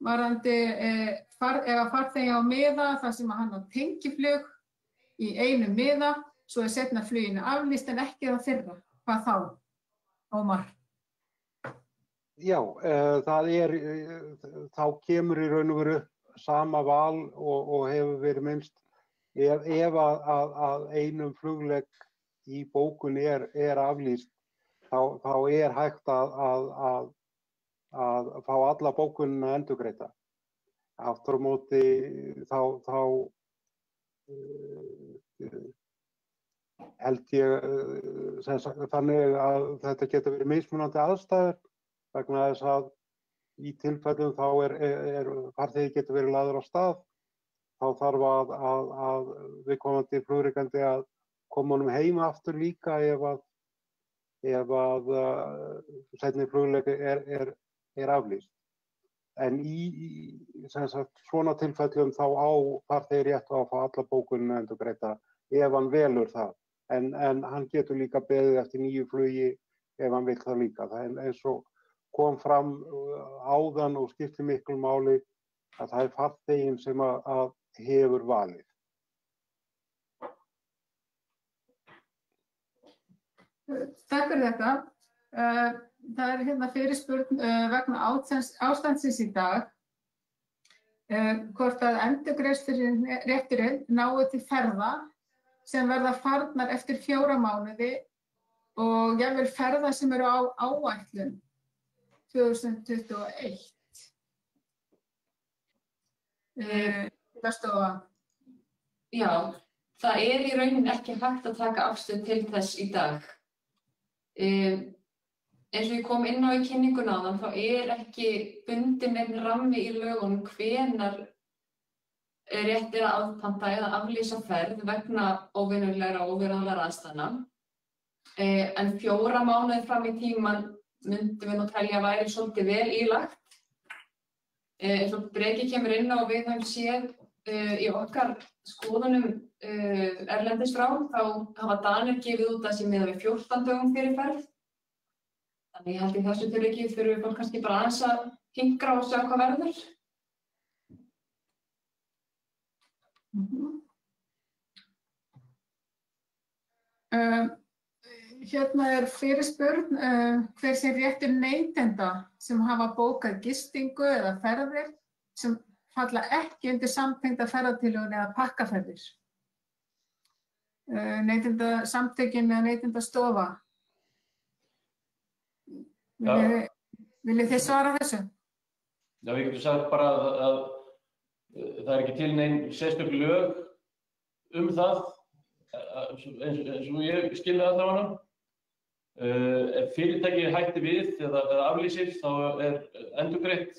varðandi ef að farþegi á miða þar sem hann á tengiflug í einu miða, svo seinna fluginu aflýst en ekki það fyrra. Hvað þá, Ómar? Já, þá kemur í raun og veru sama val og hefur verið minnst. Ef að einum fluglegg í bókunni er aflýst, þá hægt að fá alla bókunina endurgreidda. Aftur á móti þá held ég þannig að þetta getur verið mismunandi aðstæður vegna þess að í tilfellum þá farþegi getur verið lagður á stað, þá þarf að viðkomandi flugrekandi að koma honum heim aftur líka ef að seinni fluglegg er aflýst. En í svona tilfellum þá á farþegi rétt á að fá alla bókunina endurgreidda ef hann velur það. En hann getur líka beðið eftir nýju flugi ef hann vill það líka. Það er eins og kom fram áðan og skiptir miklu máli að það er farþeginn sem að hefur valið. Takk fyrir þetta. Það er hérna fyrirspurn vegna ástandsins í dag. Hvort að endurgreiðslurétturinn nái til ferða sem verða farnar eftir 4 mánuði og jafnvel ferða sem eru á áætlun 2021. Já, það er í rauninni ekki hægt að taka afstöðu til þess í dag. Eins og ég kom inn á í kynninguna áðan, þá er ekki bundinn neinn rammi í lögunum hvenær rétt er að afpanta eða aflýsa ferð vegna óvenjulegra og óviðráðanlegra aðstæðna. En 4 mánuði fram í tímann myndum við nú telja að væri svolítið vel ílagt. Eins og Breki kemur inn á og við höfum séð í okkar skoðunum erlendis frá, þá hafa Danir gefið út að sé miðað við 14 dögum fyrir ferð. Þannig ég held í þessu tilviki þurfum við fólk kannski bara aðeins að hinkra og sjá hvað verður. Hérna er fyrirspurn hver sé réttur neytenda sem hafa bókað gistingu eða ferðir sem falla ekki undir samtengda ferðatilhögun eða pakkaferðir. Neytendasamtökin eða Neytendastofa. Viljið þið svara þessu? Já, við getum sagt bara að það er ekki til nein sérstök lög það, eins og ég skilði það allavega. Ef fyrirtæki hætti við eða aflýsir, þá er endurgreitt,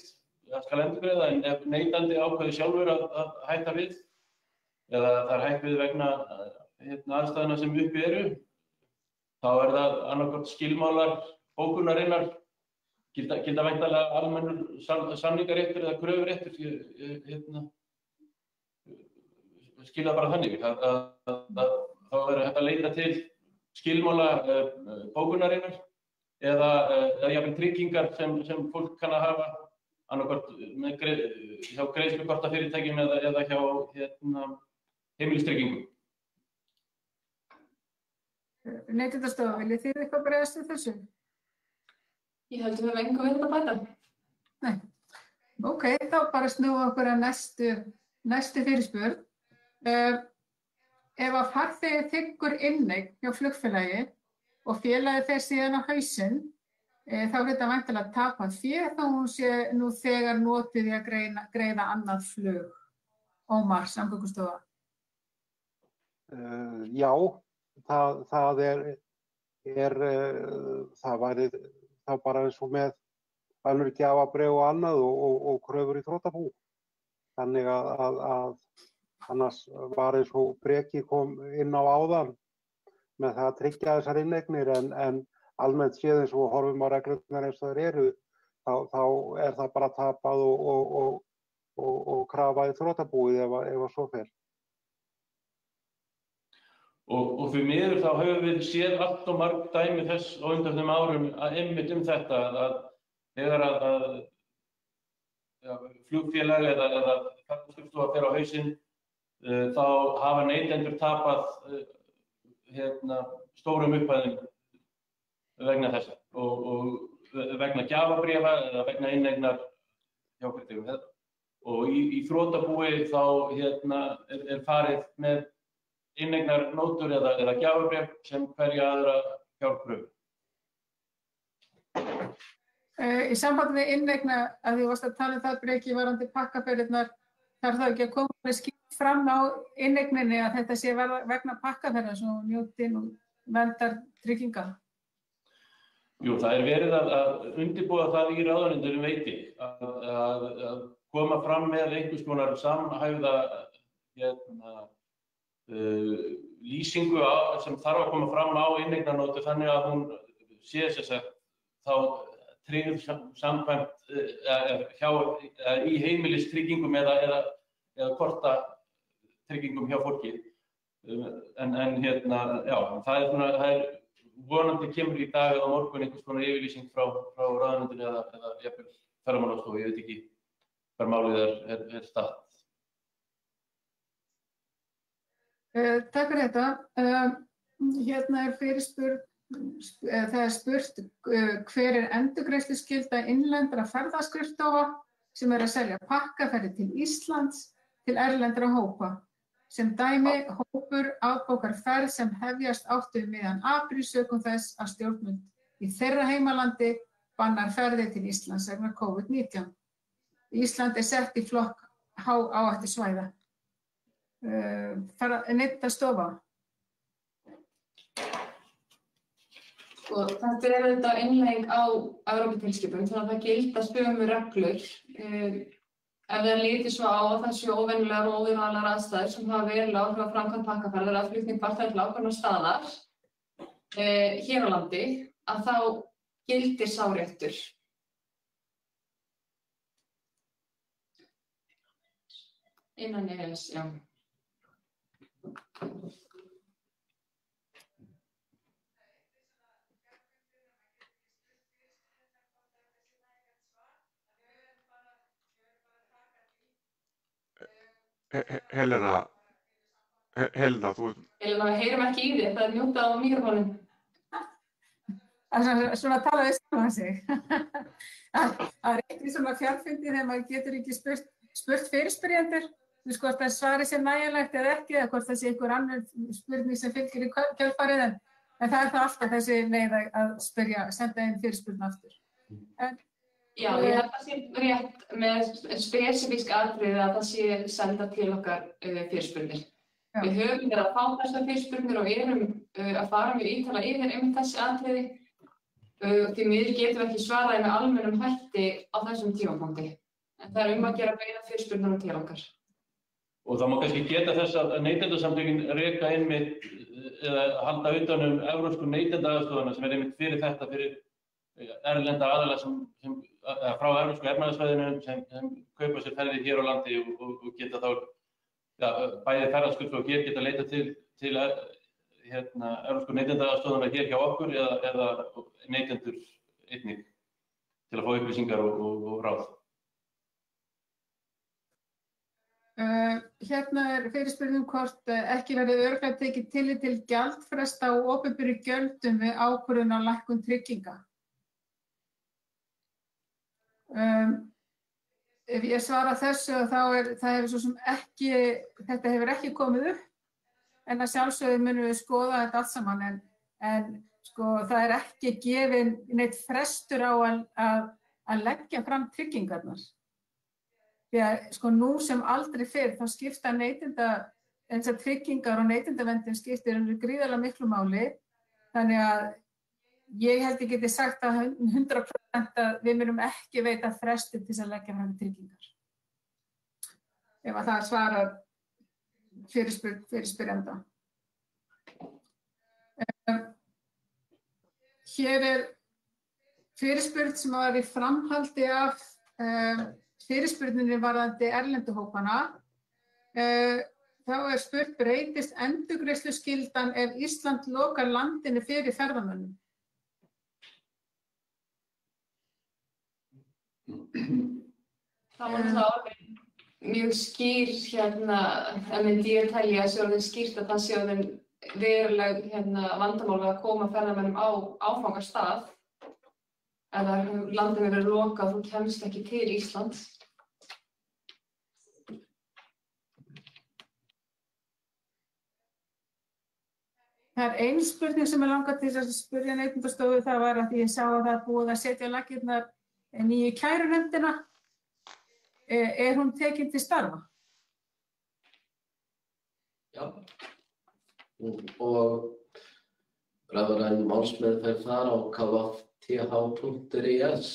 það skal endurgreiða, en ef neytandi ákveður sjálfur að hætta við, eða það er hætt við vegna aðstæðna sem uppi eru, þá er það annaðhvort skilmálar bókunarinnar, gilda væntanlega almennur samningaréttur eða kröfuréttur, skilja bara þannig. Þá verður hægt að leita til skilmála bókunarinnar eða jafnvel tryggingar sem fólk kann að hafa annaðhvort hjá greiðslukortafyrirtækjum eða hjá heimilistryggingum. Neytendastofa, viljið þið eitthvað bregðast við þessu? Ég held að við höfum engu við þetta bæta. Nei. Ok, þá bara snúum okkur að næstu fyrirspurn. Ef að farþegi þiggur inneign hjá flugfélagi og félagið fer síðan á hausinn, þá geta væntanlega tapað fé þá hún sé nú þegar notið í að greiða annað flug. Ómar, Samgöngustofa. Já, það væri þá bara eins og með önnur gjafabréf og annað og kröfur í þrotabú. Þannig að annars var eins og Breki kom inn á áðan með það að tryggja þessar inneignir en almennt séð eins og horfum á reglurnar eins og þær eru, þá er það bara tapað og krafað í þrotabúið ef svo fer. Og fyrir miður þá höfum við séð allt og marg dæmi þess á undanförnum árum einmitt þetta að þegar að flugfélag eða ferðaskrifstofa fer á hausinn, þá hafa neytendur tapað stórum upphæðum vegna þessa og vegna gjafabréfa eða vegna inneignar hjá fyrirtækjum. Og í þrotabúi þá er farið með inneignar nótur eða gjafabréf sem hverja aðra fjárkröfu. Í sambandi við inneigna, að því varst að tala um það Breki varðandi pakkaferðirnar, þarf það ekki að koma skýrt fram á inneigninni að þetta sé vegna pakkaferða svo njóti nú verndar trygginga? Jú, það er verið að undirbúa það í ráðuneytinu veiti að koma fram með einhvers konar samhæfða lýsingu sem þarf að koma fram á inneignarnótu þannig að hún sé þá tryggð samkvæmt í heimilistryggingum eða kortatryggingum hjá fólki. Það er vonandi kemur í dag eða á morgun einhvers konar yfirlýsing frá ráðuneytinu eða jafnvel Ferðamálastofu, ég veit ekki hvar málið er statt. Takk fyrir þetta. Hérna er fyrirspurn Það spurt hver endurgreiðsluskylda innlendra ferðaskrifstofa sem að selja pakkaferðir til Íslands til erlendra hópa. Sem dæmi, hópur afbókar ferð sem hefjast áttu miðjan apríl sökum þess að stjórnvöld í þeirra heimalandi bannar ferðir til Íslands vegna COVID-19. Ísland sett í flokk hááhættusvæða. Neytendastofa. Þetta auðvitað innleiðing á Evróputilskipun, þannig að það gilda sömu reglur. Ef það líti svo á að það séu óvenjulegar og óviðráðanlegar aðstæður sem hafa verulega áhrif á framkvæmd pakkaferðar eða flutning farþega til ákveðinna staðar hér á landi, að þá gildir sá réttur. Innan EES, já. Helena, þú... Helena, við heyrum ekki í þér, það mjútað á mikrofónum. Svona tala við saman sig. Það ekki svona fjarfundi þegar maður getur ekki spurt fyrirspyrjendur, hvort það svari sér nægjanlegt eða ekki, eða hvort það sé einhver annar spurning sem fylgir í kjölfarið, en það það alltaf þessi leið að spyrja, senda inn fyrirspurn aftur. Já, ég held að sé rétt með spesifísk atriði að það sé senda til okkar fyrirspurnir. Við höfum verið að fá þessar fyrirspurnir og erum að fara mjög ítarlega yfir einmitt þessi atriði. Því miður getum við ekki svaraði með almennum hætti á þessum tímapunkti. En það að gera beina fyrirspurnir til okkar. Og það má kannski geta þess að neytendasamtökin reka einmitt eða halda utan evrópsku neytendaaðstofuna sem einmitt fyrir þetta, fyrir erlenda aðila frá evrópsku efnahagssvæðinu sem kaupa sér ferðir hér á landi og geta þá bæði ferðaskrifstofur og hér geta leita til evrópsku neytendaaðstofuna hér hjá okkur eða neytendur einnig til að fá upplýsingar og ráð. Hérna fyrirspurning hvort ekki verði örugglega tekið tillit til gjaldfresta og opinberu gjöldum við ákvörðun á lækkun trygginga. Ef ég svara þessu þá það hefur svo sem ekki, þetta hefur ekki komið upp, en að sjálfsögðu munum við skoða þetta allt saman, en sko það ekki gefin neitt frestur á að leggja fram tryggingarnar. Því að sko nú sem aldrei fyrr þá skipta eins og tryggingar og neytendaverndin skiptir gríðarlega miklu máli, þannig að ég held ég geti sagt að 100% að við munum ekki veita fresti til að leggja fram tryggingar. Ef að það svarar fyrirspyrjanda. Hér fyrirspurn sem var í framhaldi af fyrirspurninni varðandi erlendu hópana. Þá spurt breytist endurgreiðsluskyldan ef Ísland lokar landinu fyrir ferðamönnum? Það var það mjög skýr að myndi ég telja að sé orðið skýrt að það sé orðið veruleg vandamál við að koma ferðamönnum á áfangastað. Ef landinu verið lokað, þú kemst ekki til Íslands. Það ein spurning sem ég langar til að spyrja Neytendastofu, það var að ég sá að það búið að setja á laggirnar nýju kærunefndina. Hún tekin til starfa? Já. Og rafræn málsmeðferð þar á kvth.is.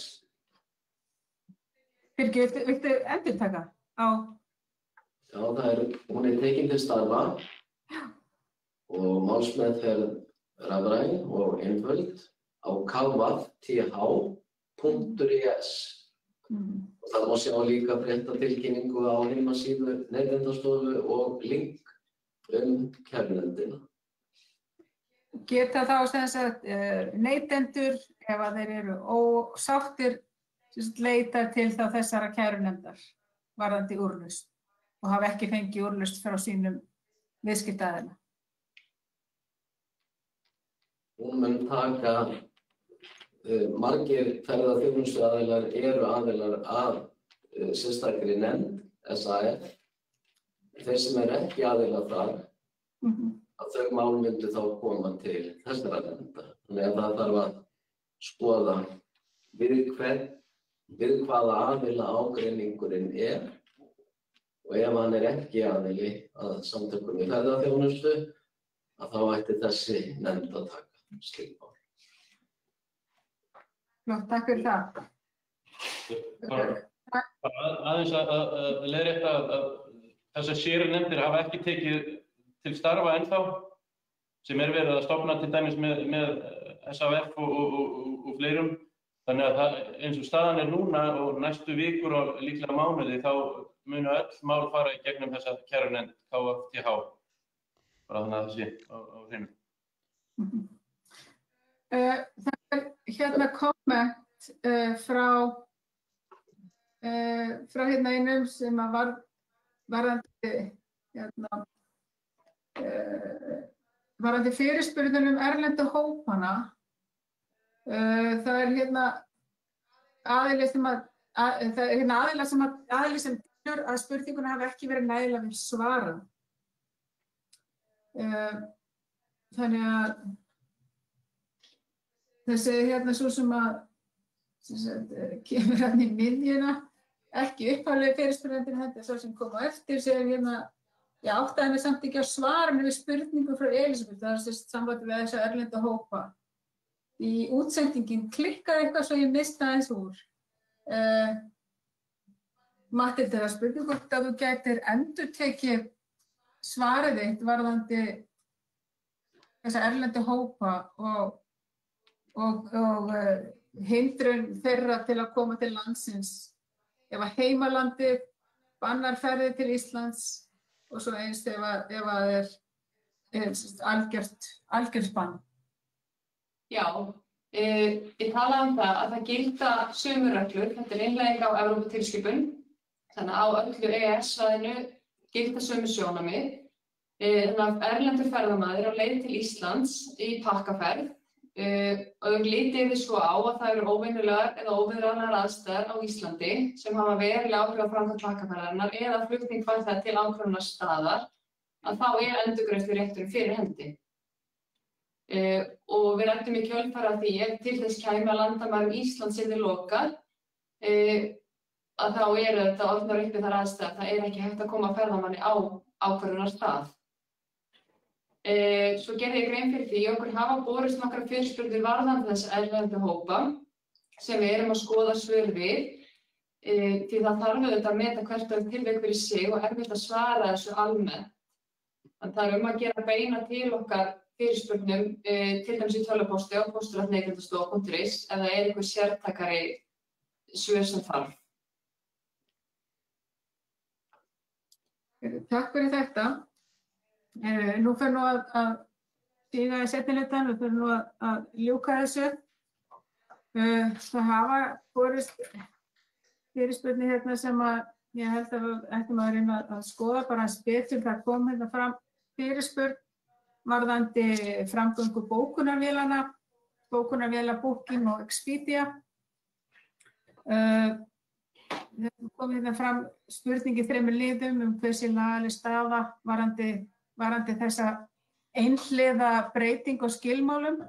Birgir, viltu endurtaka á? Já, hún tekin til starfa og málsmeðferð rafræn og einföld á kvth.is. Og það má sjá líka fréttatilkynningu á heimasíðu Neytendastofu og link kærunefndina. Geta þá neytendur, ef að þeir eru ósáttir, leita til þá þessara kærunefndar varðandi úrlausn og hafa ekki fengið úrlausn frá sínum viðskiptaaðila. hún mun taka, margir ferðaþjónustuaðilar eru aðilar að sérstakri nefnd, SAF. Þeir sem ekki aðilar þar, að þau mál myndu þá koma til þessara nefnda. Þannig að það þarf að skoða við hvaða aðila ágreiningurinn og ef hann ekki aðili að samtökum í ferðaþjónustu, að þá ætti þessi nefnd að taka slík mál. Takk fyrir það. Aðeins að leiðrétta að þessar sérnefndir hafa ekki tekið til starfa ennþá, sem verið að stofna til dæmis með SAF og fleirum. Þannig að það, eins og staðan núna og næstu vikur og líklega mánuði, þá munu öll mál fara í gegnum þessa kærunefnd KFTH. Bara þannig að það sé á hreinu. Það er komment frá einum sem að varðandi fyrirspurnum erlendu hópana. Það er aðili sem telur að spurninguna hafi ekki verið nægilega vel svarað. Þannig að þessi svo sem kemur í miðjuna, ekki upphaflega fyrirspurnandinn heldur svo sem kom á eftir, segir ég áttaði mig samt ekki á svarinu við spurningu frá Elísabet, það er sambandi við þessa erlendu hópa. Í útsendingin klikkaði eitthvað svo ég misti aðeins úr. Matilda, það spurning hvort að þú gætir endurtekið svarið þitt varðandi þessa erlendu hópa og hindrun þeirra til að koma til landsins. Ef að heimalandið bannar ferðir til Íslands og svo eins ef að er algjört bann. Já, ég talaði það að það gilda sömu reglur, þetta innleiðing á Evróputilskipun, þannig að á öllu EES-svæðinu gilda sömu sjónarmið. Þannig að erlendur ferðamaður á leið til Íslands í pakkaferð og litið þið svo á að það eru óvenjulegar eða óviðráðanlegar aðstæður á Íslandi sem hafa verulega áhrif á framkvæmd pakkaferðarinnar eða flutning farþega til ákvörðunar staðar, að þá endurgreiðslurétturinn fyrir hendi. Og við ræddum í kjölfar af því ef til þess kæmi að landamærum Íslands yrði lokað, að þá þetta orðnar uppi þar aðstæður, það ekki hægt að koma ferðamanni á ákvörðunarstað. Svo gerði ég grein fyrir því að okkur hafa borist nokkrar fyrirspurnir varðandi þessa erlendu hópa sem við erum að skoða svör við, því það þarf auðvitað að meta hvert tilvik fyrir sig og erfitt að svara þessu almennt. Þannig það er að gera beina til okkar fyrirspurnum, til dæmis í tölvupósti á postulat.neytendastofa.is ef það einhver sértækari svör sem þarf. Takk fyrir þetta. Nú fer að stíga í seinnileitan, við fyrir að ljúka þessu. Það hafa borist fyrirspurnir sem að ég held að við ættum að reyna að skoða bara betur. Það kom fram fyrirspurn varðandi framgöngu bókunarvélana, bókunarvéla Booking og Expedia. Það kom fram spurning í 3 liðum hversu lagaleg staða varðandi þessa einhliða breyting og skilmálum,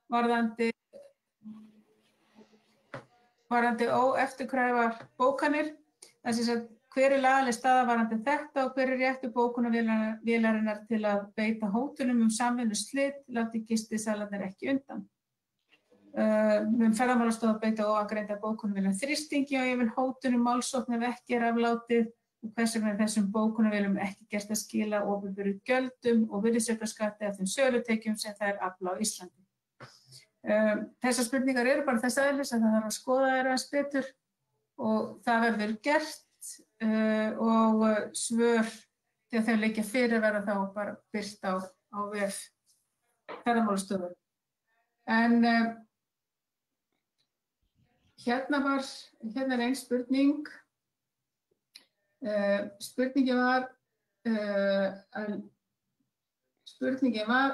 varðandi óefturkræfar bókanir. Þess að hver lagaleg staða varðandi þetta og hver réttur bókunarvélarinnar til að beita hótunum samvinnuslit, láti gistisalarnir ekki undan. Ferðamálastofa beita óagreinda bókunarvélum þrýstingi og yfir hótunum málsókn ef ekki aflátið og hvers vegna þessum bókunarvélum ekki gert að skila opinberum gjöldum og virðisaukaskatti af þeim sölutekjum sem þær afla á Íslandi. Þessar spurningar eru bara þess eðlis að það þarf að skoða þær aðeins betur og það verður gert og svör þegar þau liggja fyrir verða þá bara birt á vef Ferðamálastofu. En hérna er ein spurning. Spurningin var Spurningin var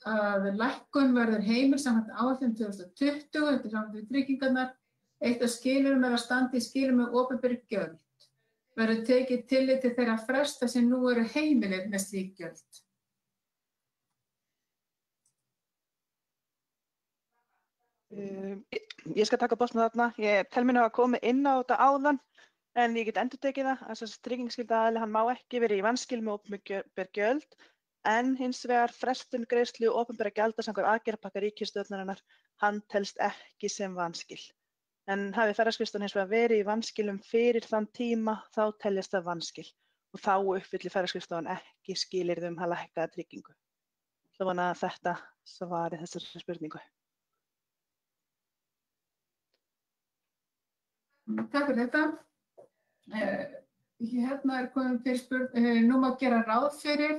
að lækkun verður heimil samkvæmt áætlun 2020 eftir samkvæmt við tryggingarnar. Eitt af skilyrðum að standa í skilyrðum með opinber gjöld. Verður tekið tillit til þeirra fresta sem nú eru heimilir með slík gjöld. Ég skal taka botn þarna. Ég tel mér að koma inn á þetta áðan, en ég get endurtekið það. Þess að tryggingaskylda aðili, hann má ekki vera í vanskilum með opinber gjöld, en hins vegar frestun greiðslu opinberra gjalda samkvæmt aðgerðapakka ríkisstjórnarinnar, hann telst ekki sem vanskil. En hafi ferðaskrifstofan hins vegar verið í vanskilum fyrir þann tíma, þá teljast það vanskil. Og þá uppfyllir ferðaskrifstofan ekki skilyrði að lækka tryggingu. Svo vona að þetta svari þessari spurningu. Takk fyrir þetta. Hérna komin fyrir spurning, nú má gera ráð fyrir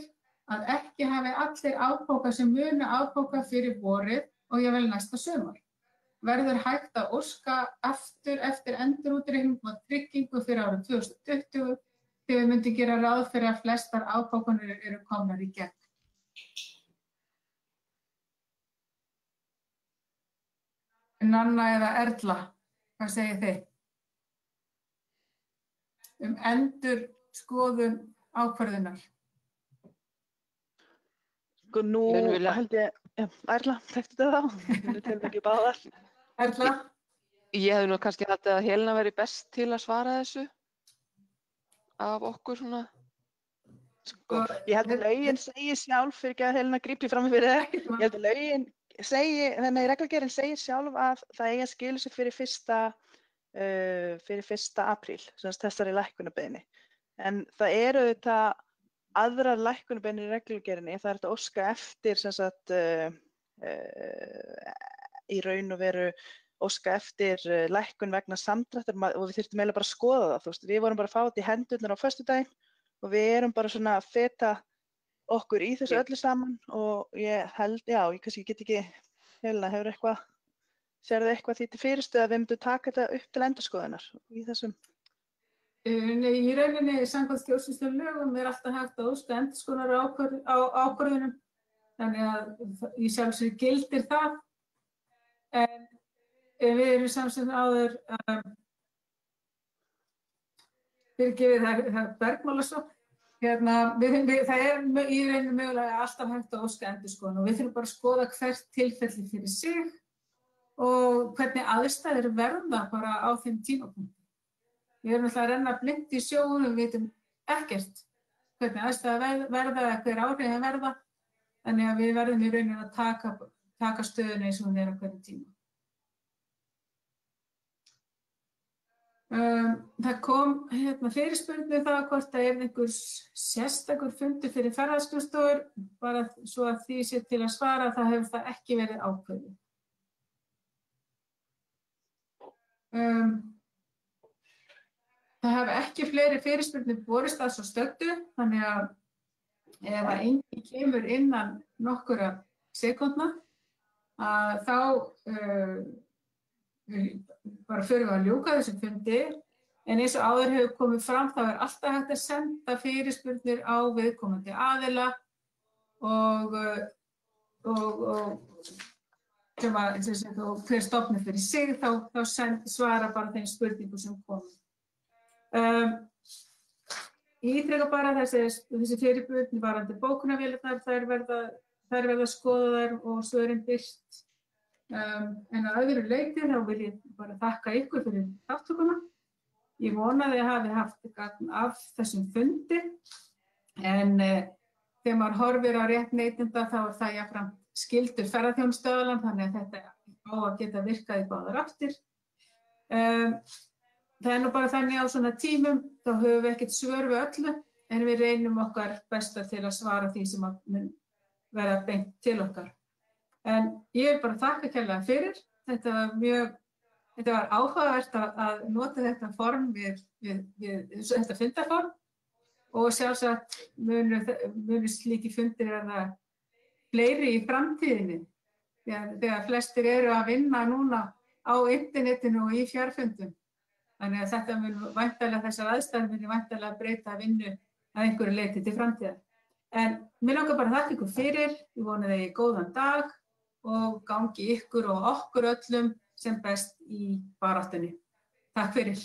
að ekki hafi allir afbókað sem munu afbóka fyrir vorið og jafnvel næsta sumar. Verður hægt að óska eftir endurútreikningu og tryggingu fyrir árið 2020 þegar við myndum gera ráð fyrir að flestar afbókanir eru komnar í gegn. Nanna eða Erla, hvað segið þið? Endurskoðun ákvörðunar. Nú held ég, Erla, þekktu þetta þá? Við telum ekki báðar. Erla? Ég hefði nú kannski haldið að Helena væri best til að svara þessu af okkur svona. Ég held að lögin segi sjálf, fyrir ekki að Helena grípi fram fyrir það. Ég held að lögin segi, þannig að reglugerðin segir sjálf að það eigi að skila sig fyrir 1. apríl, þessari lækkunarbeiðni. En það eru þetta aðrar lækkunarbeiðnir í reglugerðinni, það er þetta óska eftir í raun og veru óska eftir lækkun vegna samdráttar og við þurftum eiginlega bara að skoða það, þú veist. Við vorum bara að fá þetta í hendurnar á föstudaginn og við erum bara svona að feta okkur í þessu öllu saman og ég held, já, ég kannski get ekki, Helena, sérðu eitthvað því til fyrirstöðu að við myndum taka þetta upp til endurskoðunar í þessum? Nei, í rauninni samkvæmt stjórnsýslulögum alltaf hægt að óska endurskoðunar á ákvörðunum, þannig að í sjálfsögðu gildir það. En við erum samsett áður fyrirgefið það bergmála svo. Það er í rauninni mögulega alltaf hægt að óska endurskoðunar og við þurfum bara að skoða hvert tilfelli fyrir sig og hvernig aðstæður verða bara á þeim tímapunkti. Við erum alltaf að renna blint í sjóun og við vitum ekkert hvernig aðstæður verða eða hver áhrifin verða, þannig að við verðum í rauninni að taka stöðuna eins og hún er á hverjum tíma. Það kom fyrirspurning það hvort það er einhver sérstakur fundur fyrir ferðaskrifstofur, bara svo að því sé til að svara, það hefur það ekki verið ákveðið. Það hafa ekki fleiri fyrirspurnir borist að svo stöddu, þannig að ef enginn kemur innan nokkurra sekúndna, þá bara förum við að ljúka þessum fundi, en eins og áður hefur komið fram þá er alltaf hægt að senda fyrirspurnir á viðkomandi aðila og hver stofnun fyrir sig, þá svara bara þeim spurningum sem komið. Ég ítreka bara þessi fyrirspurnir varðandi bókunarvélarnar, þær verða skoðaðar og svörin birt. En að öðru leyti þá vil ég bara þakka ykkur fyrir þátttökuna. Ég vonaði að hafi haft gagn af þessum fundi, en þegar maður horfir á rétt neytenda þá er það jafnframt skyldur ferðaþjónustöðlan, þannig að þetta á að geta virkað í báðar áttir. Það er nú bara þannig á svona tímum, þá höfum við ekkert svör við öllu, en við reynum okkar besta til að svara því sem mun verða beint til okkar. En ég vil bara þakka kærlega fyrir. Þetta var áhugavert að nota þetta form þetta fundarform og sjálfsagt munu slíki fundir verða fleiri í framtíðinni. Þegar flestir eru að vinna núna á internetinu og í fjarfundum. Þannig að þetta þessar aðstæður munu væntanlega breyta vinnu að einhverju leyti til framtíðar. En mér langar bara að þakka ykkur fyrir, ég vona þið góðan dag og gangi ykkur og okkur öllum sem best í baráttunni. Takk fyrir.